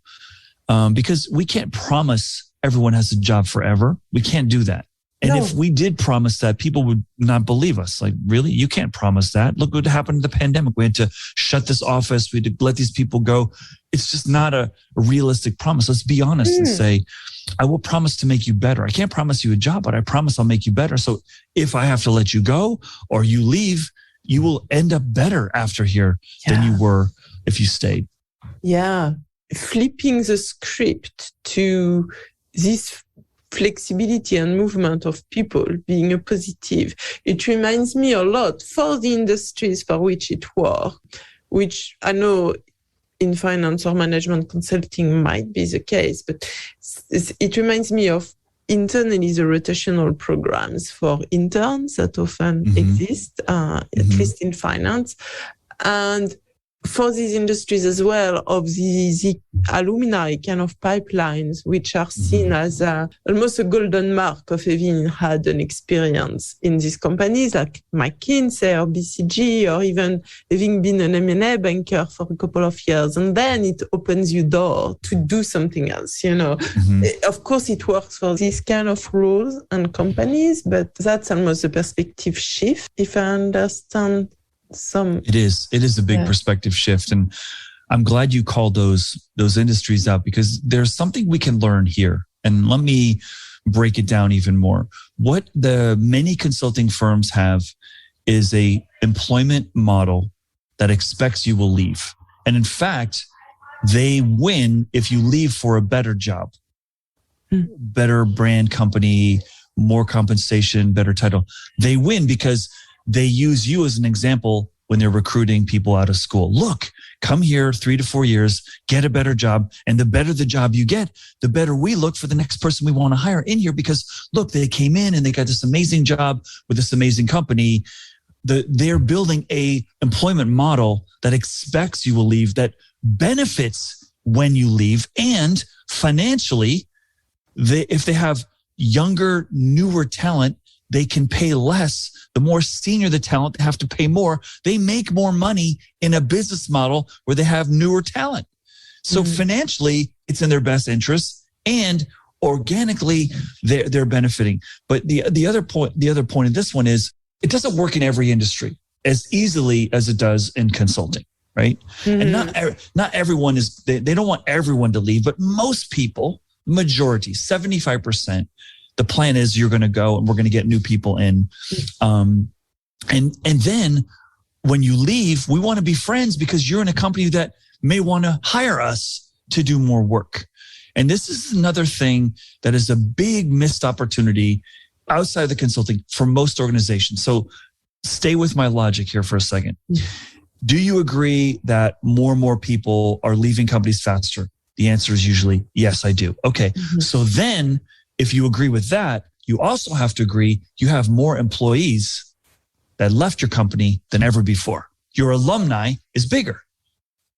because we can't promise everyone has a job forever. We can't do that. And if we did promise that, people would not believe us. Like, really? You can't promise that. Look what happened in the pandemic. We had to shut this office. We had to let these people go. It's just not a realistic promise. Let's be honest and say, I will promise to make you better. I can't promise you a job, but I promise I'll make you better. So if I have to let you go or you leave, you will end up better after here than you were if you stayed. Yeah. Flipping the script to this flexibility and movement of people being a positive. It reminds me a lot for the industries for which it works, which I know in finance or management consulting might be the case, but it reminds me of internally the rotational programs for interns that often exist, at least in finance. And for these industries as well, of the alumni kind of pipelines, which are seen as almost a golden mark of having had an experience in these companies like McKinsey or BCG, or even having been an M&A banker for a couple of years. And then it opens you door to do something else, Of course, it works for these kind of roles and companies, but that's almost a perspective shift, if I understand. It is a big perspective shift. And I'm glad you called those industries out, because there's something we can learn here. And let me break it down even more. What the many consulting firms have is a employment model that expects you will leave. And in fact, They win if you leave for a better job, better brand company, more compensation, better title. They win because they use you as an example when they're recruiting people out of school. Look, come here 3 to 4 years, get a better job. And the better the job you get, the better we look for the next person we want to hire in here, because look, they came in and they got this amazing job with this amazing company. They're building a employment model that expects you will leave, that benefits when you leave. And financially, if they have younger, newer talent, they can pay less. The more senior the talent, they have to pay more. They make more money in a business model where they have newer talent. So financially, it's in their best interest, and organically, they're benefiting. But the other point in this one is, it doesn't work in every industry as easily as it does in consulting, right? And not everyone they don't want everyone to leave, but most people, majority, 75%. The plan is you're going to go and we're going to get new people in. And then when you leave, we want to be friends because you're in a company that may want to hire us to do more work. And this is another thing that is a big missed opportunity outside of the consulting for most organizations. So stay with my logic here for a second. Do you agree that more and more people are leaving companies faster? The answer is usually yes, I do. Okay. So then, if you agree with that, you also have to agree you have more employees that left your company than ever before. Your alumni is bigger.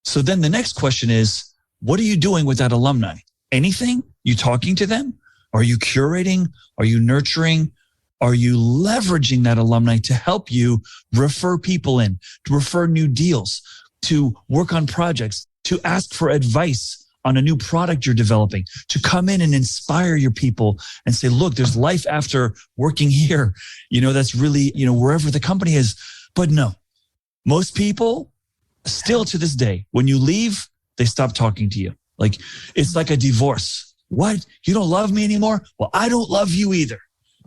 So then the next question is, what are you doing with that alumni? Anything? You talking to them? Are you curating? Are you nurturing? Are you leveraging that alumni to help you refer people in, to refer new deals, to work on projects, to ask for advice on a new product you're developing, to come in and inspire your people and say, look, there's life after working here. That's really, wherever the company is. But no, most people still to this day, when you leave, they stop talking to you. Like, it's like a divorce. What? You don't love me anymore? Well, I don't love you either.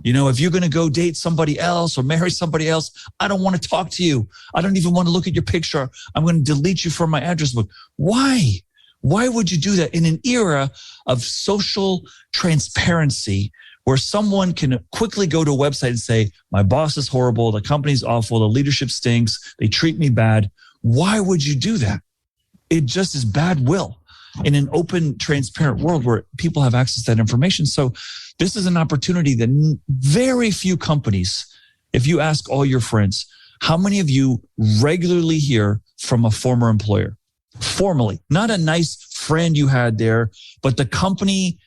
If you're going to go date somebody else or marry somebody else, I don't want to talk to you. I don't even want to look at your picture. I'm going to delete you from my address book. Why? Why would you do that in an era of social transparency where someone can quickly go to a website and say, my boss is horrible, the company's awful, the leadership stinks, they treat me bad? Why would you do that? It just is bad will in an open, transparent world where people have access to that information. So this is an opportunity that very few companies, if you ask all your friends, how many of you regularly hear from a former employer? Formally, not a nice friend you had there, but the company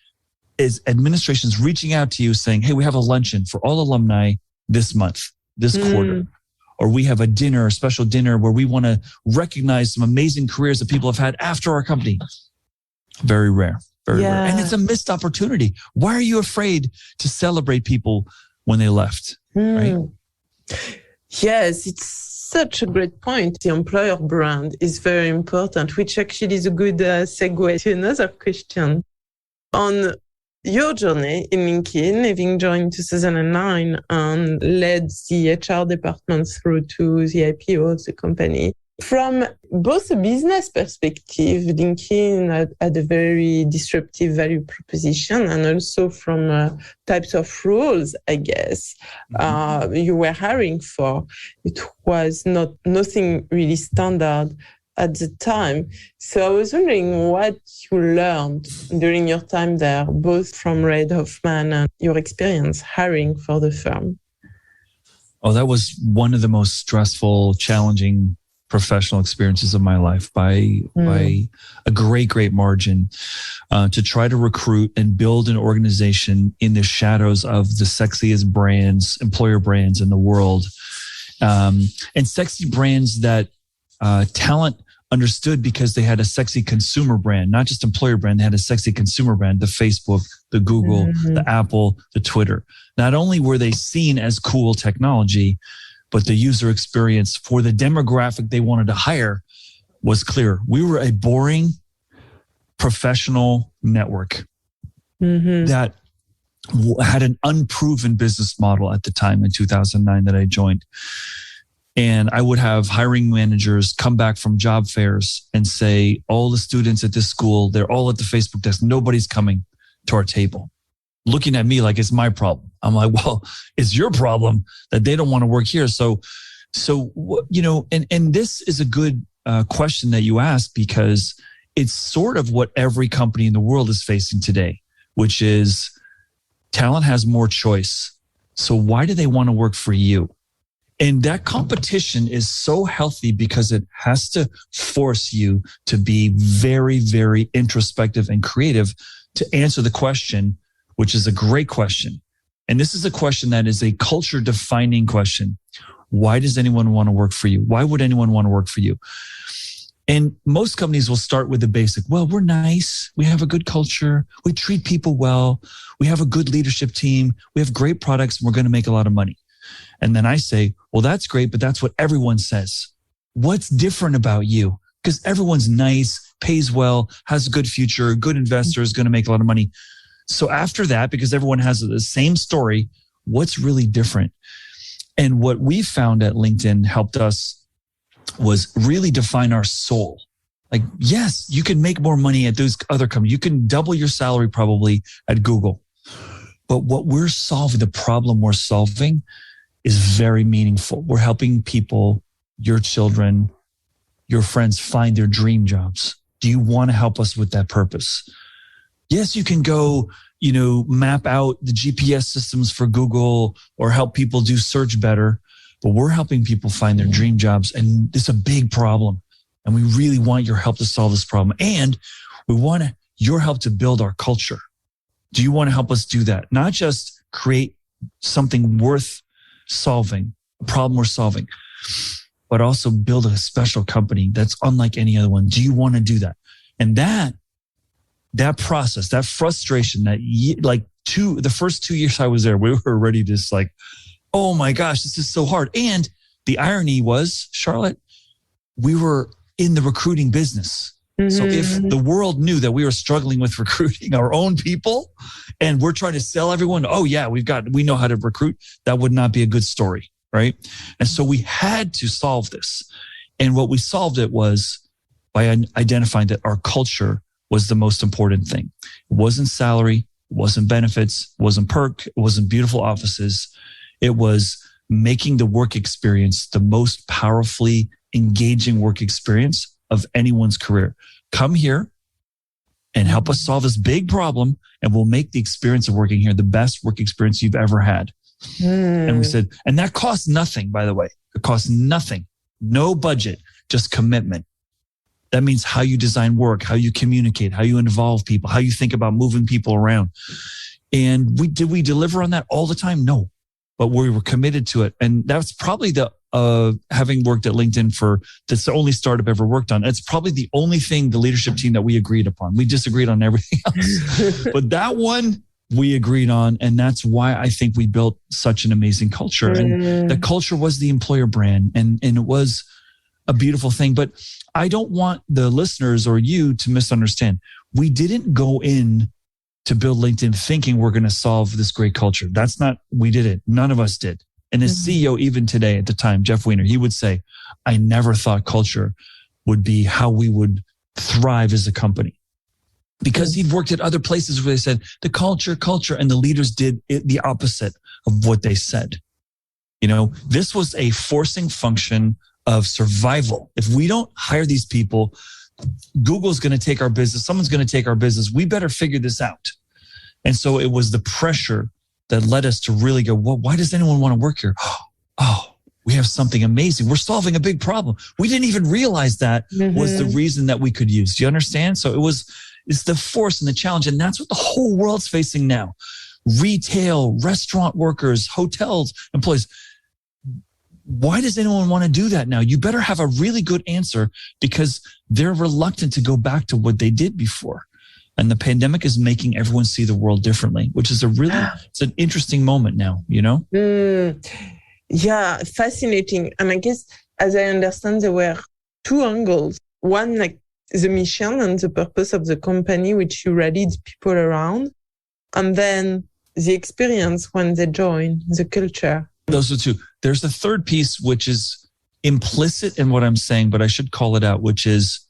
administration's reaching out to you saying, hey, we have a luncheon for all alumni this month, this quarter, or we have a special dinner where we want to recognize some amazing careers that people have had after our company. Very rare, very rare. And it's a missed opportunity. Why are you afraid to celebrate people when they left? Right? Yes, it's such a great point. The employer brand is very important, which actually is a good segue to another question. On your journey in LinkedIn, having joined 2009 and led the HR department through to the IPO of the company, from both a business perspective, LinkedIn had a very disruptive value proposition, and also from types of roles, I guess, you were hiring for. It was nothing really standard at the time. So I was wondering what you learned during your time there, both from Reid Hoffman and your experience hiring for the firm. Oh, that was one of the most stressful, challenging professional experiences of my life by a great margin, to try to recruit and build an organization in the shadows of the sexiest brands, employer brands in the world, and sexy brands that talent understood because they had a sexy consumer brand, not just employer brand. They had a sexy consumer brand, the Facebook, the Google, the Apple, the Twitter. Not only were they seen as cool technology, but the user experience for the demographic they wanted to hire was clear. We were a boring professional network that had an unproven business model at the time in 2009 that I joined. And I would have hiring managers come back from job fairs and say, all the students at this school, they're all at the Facebook desk. Nobody's coming to our table, looking at me like it's my problem. I'm like, well, it's your problem that they don't want to work here. So, and this is a good question that you ask, because it's sort of what every company in the world is facing today, which is talent has more choice. So why do they want to work for you? And that competition is so healthy because it has to force you to be very, very introspective and creative to answer the question, which is a great question. And this is a question that is a culture defining question. Why does anyone want to work for you? Why would anyone want to work for you? And most companies will start with the basic. Well, we're nice. We have a good culture. We treat people well. We have a good leadership team. We have great products, and we're going to make a lot of money. And then I say, well, that's great, but that's what everyone says. What's different about you? Because everyone's nice, pays well, has a good future, good investor, is going to make a lot of money. So after that, because everyone has the same story, what's really different? And what we found at LinkedIn helped us was really define our soul. Like, yes, you can make more money at those other companies. You can double your salary probably at Google. But what we're solving, the problem we're solving, is very meaningful. We're helping people, your children, your friends, find their dream jobs. Do you want to help us with that purpose? Yes, you can go, map out the GPS systems for Google or help people do search better, but we're helping people find their dream jobs. And it's a big problem. And we really want your help to solve this problem. And we want your help to build our culture. Do you want to help us do that? Not just create something worth solving, a problem we're solving, but also build a special company that's unlike any other one. Do you want to do that? And that process, that frustration, the first 2 years I was there, we were already just like, oh my gosh, this is so hard. And the irony was, Charlotte, we were in the recruiting business. Mm-hmm. So if the world knew that we were struggling with recruiting our own people and we're trying to sell everyone, oh yeah, we know how to recruit, that would not be a good story, right? And so we had to solve this. And what we solved it was by identifying that our culture was the most important thing. It wasn't salary, it wasn't benefits, it wasn't perk, it wasn't beautiful offices. It was making the work experience the most powerfully engaging work experience of anyone's career. Come here and help us solve this big problem, and we'll make the experience of working here the best work experience you've ever had. And we said, and that costs nothing, by the way. It costs nothing. No budget, just commitment. That means how you design work, how you communicate, how you involve people, how you think about moving people around. And did we deliver on that all the time? No, but we were committed to it. And that's probably having worked at LinkedIn that's the only startup I've ever worked on. It's probably the only thing, the leadership team, that we agreed upon. We disagreed on everything else, but that one we agreed on. And that's why I think we built such an amazing culture. And the culture was the employer brand, and it was a beautiful thing. But I don't want the listeners or you to misunderstand. We didn't go in to build LinkedIn thinking we're going to solve this great culture. We did it. None of us did. And the CEO, even today at the time, Jeff Weiner, he would say, I never thought culture would be how we would thrive as a company. Because he'd worked at other places where they said, the culture, and the leaders did the opposite of what they said. This was a forcing function of survival. If we don't hire these people, Google's going to take our business. Someone's going to take our business. We better figure this out. And so it was the pressure that led us to really go, well, why does anyone want to work here? Oh, we have something amazing. We're solving a big problem. We didn't even realize that was the reason that we could use. Do you understand? So it's the force and the challenge. And that's what the whole world's facing now. Retail, restaurant workers, hotels, employees. Why does anyone want to do that now? You better have a really good answer, because they're reluctant to go back to what they did before. And the pandemic is making everyone see the world differently, which is it's an interesting moment now, Yeah, fascinating. And I guess, as I understand, there were two angles. One, like the mission and the purpose of the company, which you rallied people around. And then the experience when they join, the culture. Those are two. There's the third piece, which is implicit in what I'm saying, but I should call it out, which is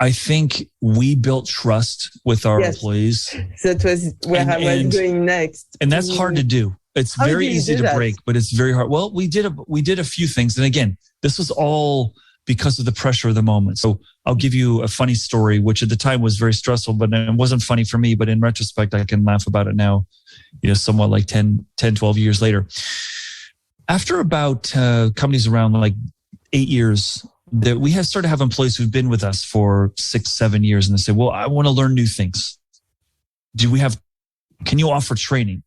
I think we built trust with our employees. That was where I was going next. And that's hard to do. It's very easy to break, but it's very hard. Well, we did a few things. And again, this was all because of the pressure of the moment. So I'll give you a funny story, which at the time was very stressful, but it wasn't funny for me. But in retrospect, I can laugh about it now, somewhat like 10, 12 years later. After about companies around like 8 years, that we have started to have employees who've been with us for 6, 7 years, and they say, well, I want to learn new things. Can you offer training?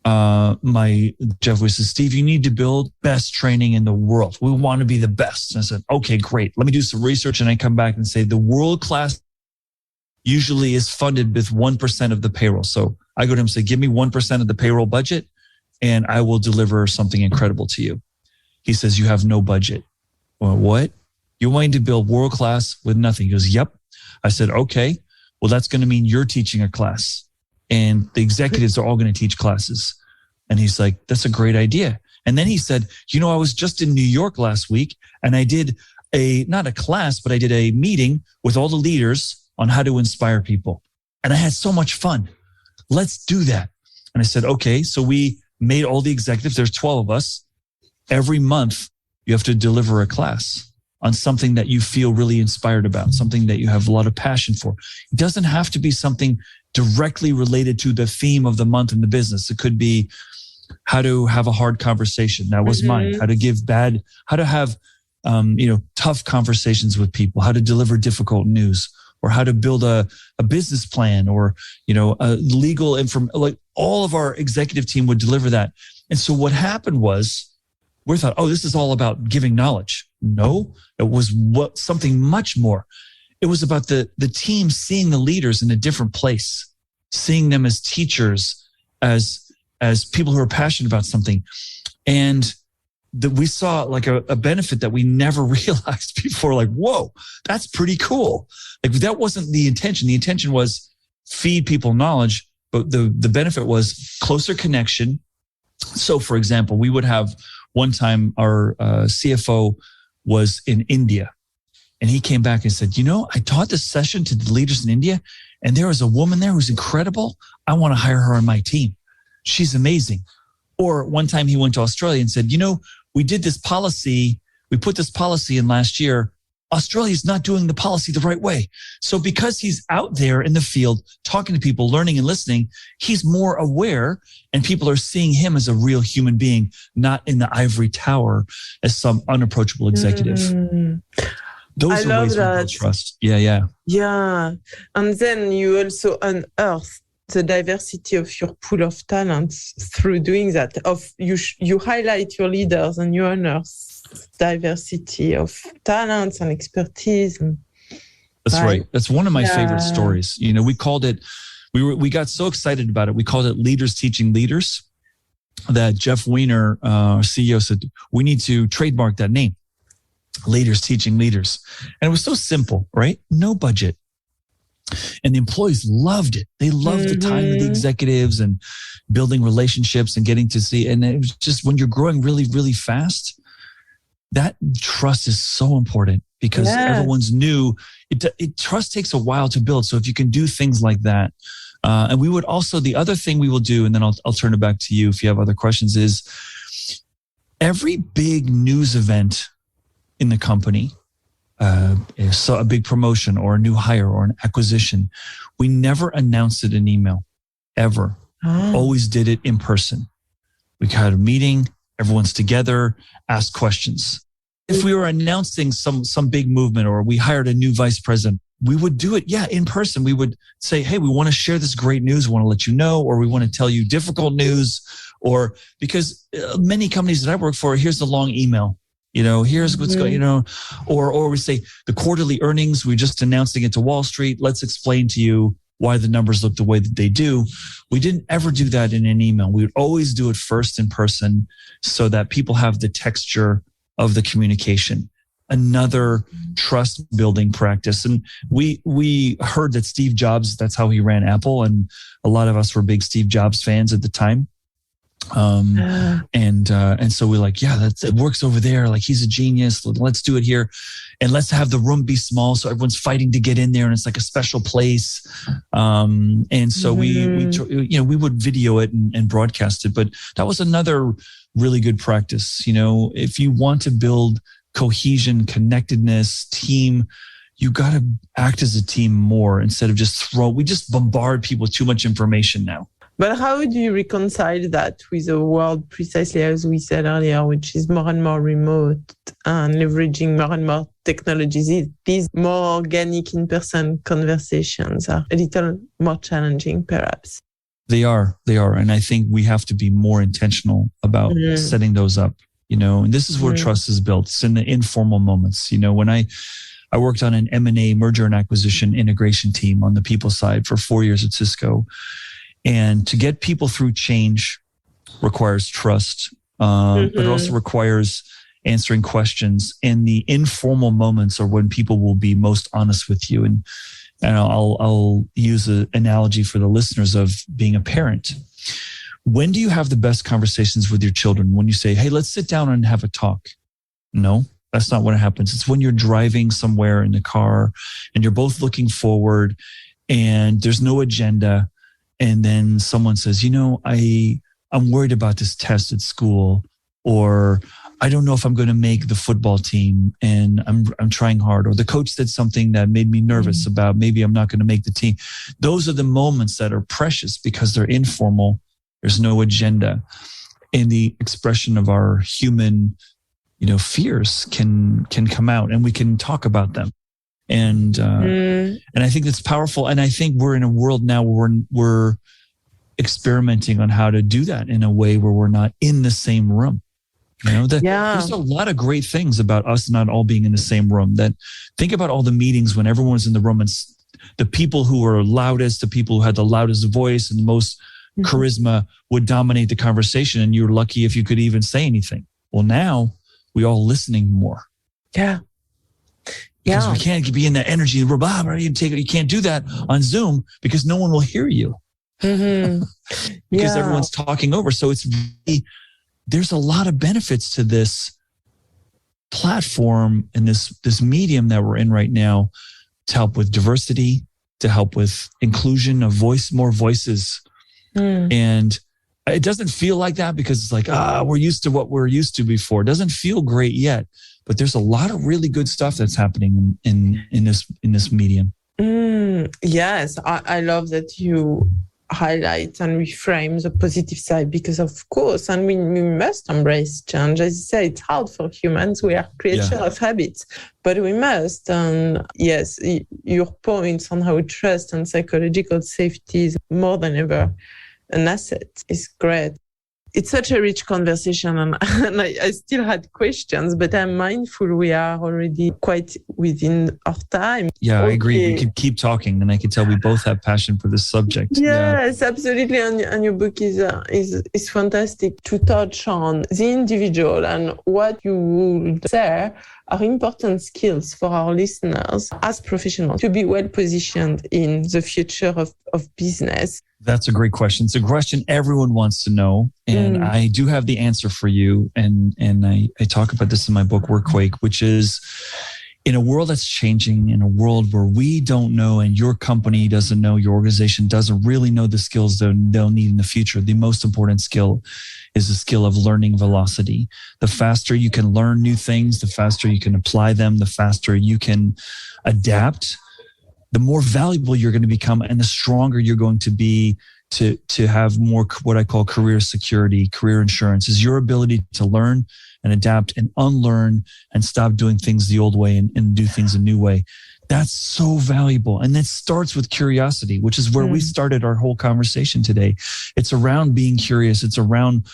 My Jeff says, Steve, you need to build best training in the world. We want to be the best. And I said, okay, great. Let me do some research. And I come back and say the world class usually is funded with 1% of the payroll. So I go to him and say, give me 1% of the payroll budget and I will deliver something incredible to you. He says, you have no budget. Well, what? You're wanting to build world class with nothing? He goes, yep. I said, okay, well, that's going to mean you're teaching a class and the executives are all going to teach classes. And he's like, that's a great idea. And then he said, I was just in New York last week and I did not a class, but I did a meeting with all the leaders on how to inspire people. And I had so much fun. Let's do that. And I said, okay. So we made all the executives, there's 12 of us. Every month, you have to deliver a class on something that you feel really inspired about, something that you have a lot of passion for. It doesn't have to be something directly related to the theme of the month in the business. It could be how to have a hard conversation. That was mine. How to have tough conversations with people, how to deliver difficult news, or how to build a business plan, or a legal like all of our executive team would deliver that. And so what happened was, we thought, oh, this is all about giving knowledge. No, it was something much more. It was about the team seeing the leaders in a different place, seeing them as teachers, as people who are passionate about something. And we saw like a benefit that we never realized before. Like, whoa, that's pretty cool. Like that wasn't the intention. The intention was feed people knowledge, but the benefit was closer connection. So for example, we would have one time our CFO was in India and he came back and said, I taught this session to the leaders in India and there was a woman there who's incredible. I want to hire her on my team. She's amazing. Or one time he went to Australia and said, we did this policy. We put this policy in last year. Australia's not doing the policy the right way. So because he's out there in the field, talking to people, learning and listening, he's more aware and people are seeing him as a real human being, not in the ivory tower as some unapproachable executive. Those are ways we build trust. Yeah. Yeah. And then you also unearth the diversity of your pool of talents through doing that. You highlight your leaders and you unearth diversity of talents and expertise. That's right. That's one of my favorite stories. We called it, we got so excited about it. We called it Leaders Teaching Leaders that Jeff Weiner, our CEO, said, we need to trademark that name, Leaders Teaching Leaders. And it was so simple, right? No budget. And the employees loved it. They loved the time of the executives and building relationships and getting to see. And it was just when you're growing really, really fast, that trust is so important because everyone's new. Trust takes a while to build. So if you can do things like that, and we would also, the other thing we will do, and then I'll turn it back to you if you have other questions, is every big news event in the company, so a big promotion or a new hire or an acquisition, we never announced it in email, ever. Always did it in person. We had a meeting. Everyone's together, ask questions. If we were announcing some big movement or we hired a new vice president, we would do it, in person. We would say, hey, we want to share this great news. We want to let you know, or we want to tell you difficult news, or because many companies that I work for, here's the long email. Here's what's going, or we say the quarterly earnings, we're just announcing it to Wall Street. Let's explain to you why the numbers look the way that they do. We didn't ever do that in an email. We would always do it first in person so that people have the texture of the communication. Another trust building practice. And we heard that Steve Jobs, that's how he ran Apple. And a lot of us were big Steve Jobs fans at the time. And so we're like, yeah, it works over there. Like, he's a genius. Let's do it here. And let's have the room be small so everyone's fighting to get in there, and it's like a special place. And so we would video it and broadcast it. But that was another really good practice. If you want to build cohesion, connectedness, team, you got to act as a team more instead of we just bombard people with too much information now. But how do you reconcile that with a world, precisely as we said earlier, which is more and more remote and leveraging more and more technologies? These more organic in-person conversations are a little more challenging, perhaps. They are. And I think we have to be more intentional about setting those up, and this is where trust is built. It's in the informal moments. When I worked on an M&A, merger and acquisition integration team on the people side for 4 years at Cisco. And to get people through change requires trust, but it also requires answering questions. And the informal moments are when people will be most honest with you. And I'll use an analogy for the listeners of being a parent. When do you have the best conversations with your children? When you say, hey, let's sit down and have a talk. No, that's not when it happens. It's when you're driving somewhere in the car and you're both looking forward and there's no agenda. And then someone says, I'm worried about this test at school, or I don't know if I'm going to make the football team and I'm trying hard, or the coach said something that made me nervous about maybe I'm not going to make the team. Those are the moments that are precious because they're informal. There's no agenda. And the expression of our human, fears can come out and we can talk about them. And I think that's powerful. And I think we're in a world now where we're experimenting on how to do that in a way where we're not in the same room. There's a lot of great things about us not all being in the same room. Think about all the meetings when everyone's in the room and the people who are loudest, the people who had the loudest voice and the most charisma would dominate the conversation. And you're lucky if you could even say anything. Well, now we all listening more. Yeah. Because we can't be in that energy. You can't do that on Zoom because no one will hear you. Because everyone's talking over. So there's a lot of benefits to this platform and this medium that we're in right now to help with diversity, to help with inclusion of more voices. And it doesn't feel like that because it's like, we're used to what we're used to before. It doesn't feel great yet. But there's a lot of really good stuff that's happening in this medium. Yes, I love that you highlight and reframe the positive side because, of course, and we must embrace change. As you say, it's hard for humans. We are creatures of habits, but we must. And yes, your points on how trust and psychological safety is more than ever an asset is great. It's such a rich conversation and I still had questions, but I'm mindful we are already quite within our time. Yeah, I agree. We could keep talking and I can tell we both have passion for this subject. Yes, absolutely. And your book is fantastic to touch on the individual and what you would say are important skills for our listeners as professionals to be well positioned in the future of business. That's a great question. It's a question everyone wants to know. And I do have the answer for you. And I talk about this in my book, Workquake, which is in a world that's changing, in a world where we don't know and your company doesn't know, your organization doesn't really know the skills they'll need in the future. The most important skill is the skill of learning velocity. The faster you can learn new things, the faster you can apply them, the faster you can adapt, the more valuable you're going to become and the stronger you're going to be to have more what I call career security, career insurance, is your ability to learn and adapt and unlearn and stop doing things the old way and do things a new way. That's so valuable. And that starts with curiosity, which is where we started our whole conversation today. It's around being curious. It's around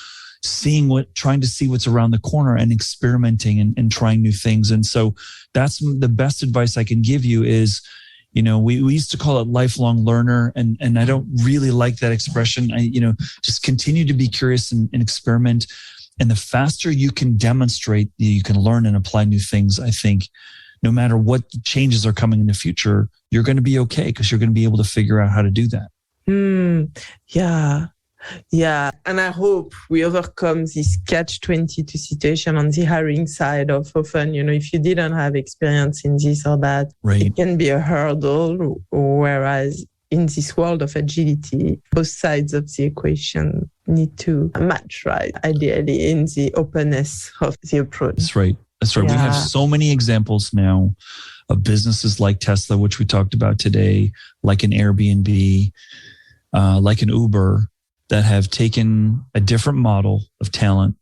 trying to see what's around the corner and experimenting and trying new things. And so that's the best advice I can give you is, we used to call it lifelong learner, and I don't really like that expression. Just continue to be curious and experiment. And the faster you can demonstrate that you can learn and apply new things, I think no matter what changes are coming in the future, you're going to be okay because you're going to be able to figure out how to do that. Yeah. Yeah, and I hope we overcome this catch-22 situation on the hiring side of often, if you didn't have experience in this or that, it can be a hurdle, whereas in this world of agility, both sides of the equation need to match, right? Ideally, in the openness of the approach. That's right. That's right. Yeah. We have so many examples now of businesses like Tesla, which we talked about today, like an Airbnb, like an Uber, that have taken a different model of talent,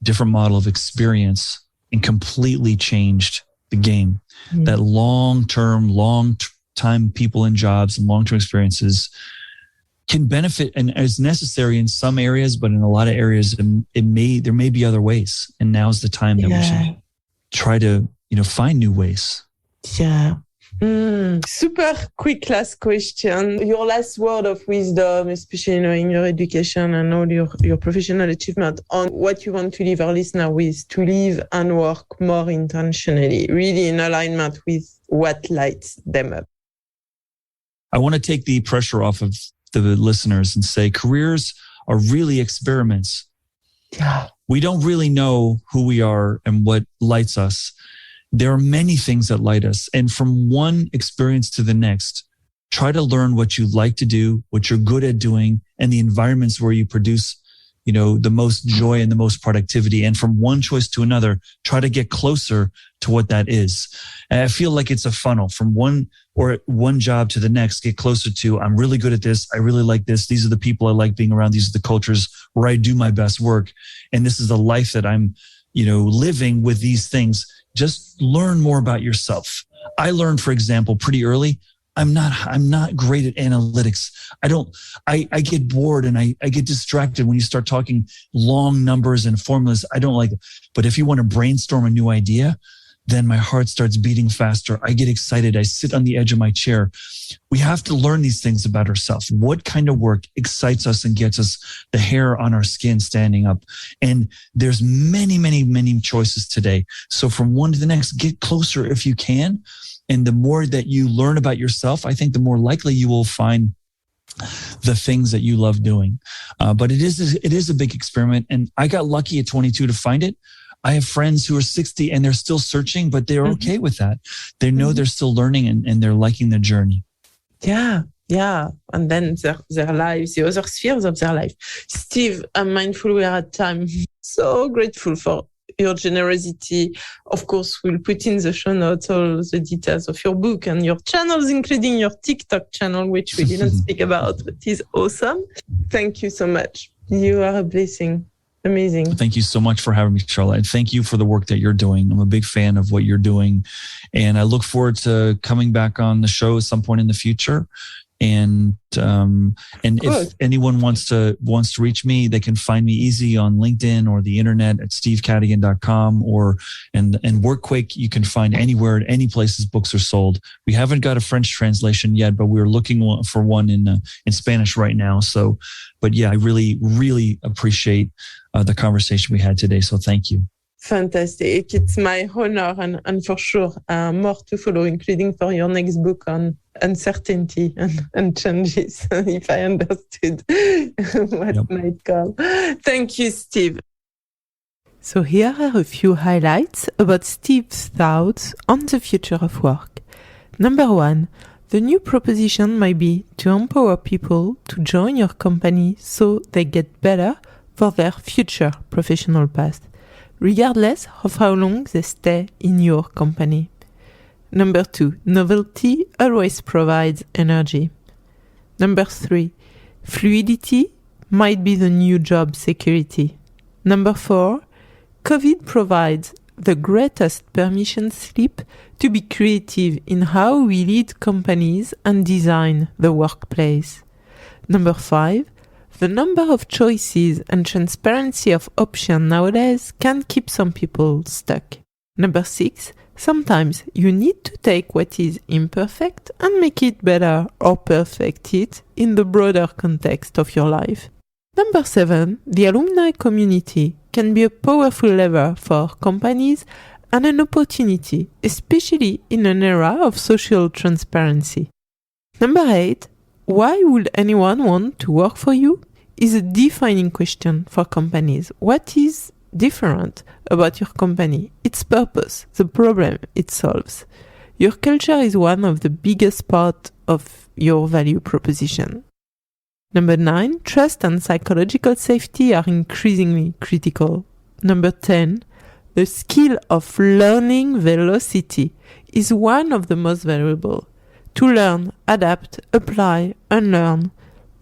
different model of experience, and completely changed the game. Mm. That long time people in jobs and long-term experiences can benefit and is necessary in some areas, but in a lot of areas, there may be other ways. And now's the time that we should try to, find new ways. Yeah. Super quick last question. Your last word of wisdom, especially in your education and all your professional achievement, on what you want to leave our listener with to live and work more intentionally, really in alignment with what lights them up. I want to take the pressure off of the listeners and say careers are really experiments. Yeah. We don't really know who we are and what lights us. There are many things that light us. And from one experience to the next, try to learn what you like to do, what you're good at doing, and the environments where you produce, the most joy and the most productivity. And from one choice to another, try to get closer to what that is. And I feel like it's a funnel from one job to the next, get closer to, I'm really good at this. I really like this. These are the people I like being around. These are the cultures where I do my best work. And this is the life that I'm, living with these things. Just learn more about yourself. I learned, for example, pretty early, I'm not great at analytics. I get bored and I get distracted when you start talking long numbers and formulas. I don't like it. But if you want to brainstorm a new idea, then my heart starts beating faster. I get excited. I sit on the edge of my chair. We have to learn these things about ourselves. What kind of work excites us and gets us the hair on our skin standing up? And there's many, many, many choices today. So from one to the next, get closer if you can. And the more that you learn about yourself, I think the more likely you will find the things that you love doing. But it is a big experiment. And I got lucky at 22 to find it. I have friends who are 60 and they're still searching, but they're okay with that. They know they're still learning and they're liking the journey. Yeah. And then their lives, the other spheres of their life. Steve, I'm mindful we are at time. So grateful for your generosity. Of course, we'll put in the show notes all the details of your book and your channels, including your TikTok channel, which we didn't speak about, but is awesome. Thank you so much. You are a blessing. Amazing. Thank you so much for having me, Charlotte. And thank you for the work that you're doing. I'm a big fan of what you're doing. And I look forward to coming back on the show at some point in the future. And if anyone wants to reach me, they can find me easy on LinkedIn or the internet at stevecadigan.com and work quick. You can find anywhere, any places books are sold. We haven't got a French translation yet, but we're looking for one in Spanish right now. So, but yeah, I really, really appreciate the conversation we had today. So thank you. Fantastic. It's my honor and for sure more to follow, including for your next book on uncertainty and changes, if I understood what might come. Thank you, Steve. So here are a few highlights about Steve's thoughts on the future of work. Number 1, the new proposition might be to empower people to join your company so they get better for their future professional path, regardless of how long they stay in your company. Number 2, novelty always provides energy. Number 3, fluidity might be the new job security. Number 4, COVID provides the greatest permission slip to be creative in how we lead companies and design the workplace. Number 5, the number of choices and transparency of options nowadays can keep some people stuck. Number 6, sometimes you need to take what is imperfect and make it better or perfect it in the broader context of your life. Number 7, the alumni community can be a powerful lever for companies and an opportunity, especially in an era of social transparency. Number 8, why would anyone want to work for you is a defining question for companies. What is different about your company? Its purpose, the problem it solves. Your culture is one of the biggest part of your value proposition. Number 9, trust and psychological safety are increasingly critical. Number 10, the skill of learning velocity is one of the most valuable. To learn, adapt, apply, unlearn.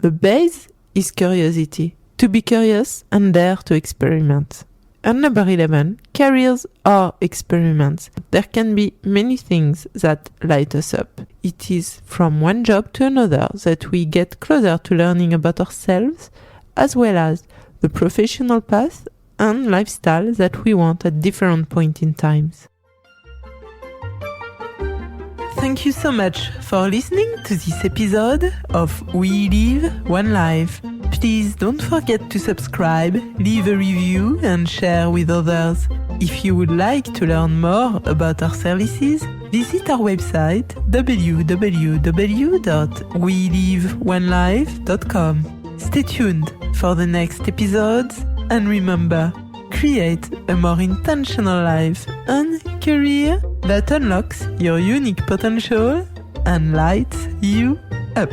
The base is curiosity. To be curious and dare to experiment. And number 11, careers are experiments. There can be many things that light us up. It is from one job to another that we get closer to learning about ourselves, as well as the professional path and lifestyle that we want at different points in times. Thank you so much for listening to this episode of We Live One Life. Please don't forget to subscribe, leave a review and share with others. If you would like to learn more about our services, visit our website www.welivonelife.com. Stay tuned for the next episodes and remember, create a more intentional life and career that unlocks your unique potential and lights you up.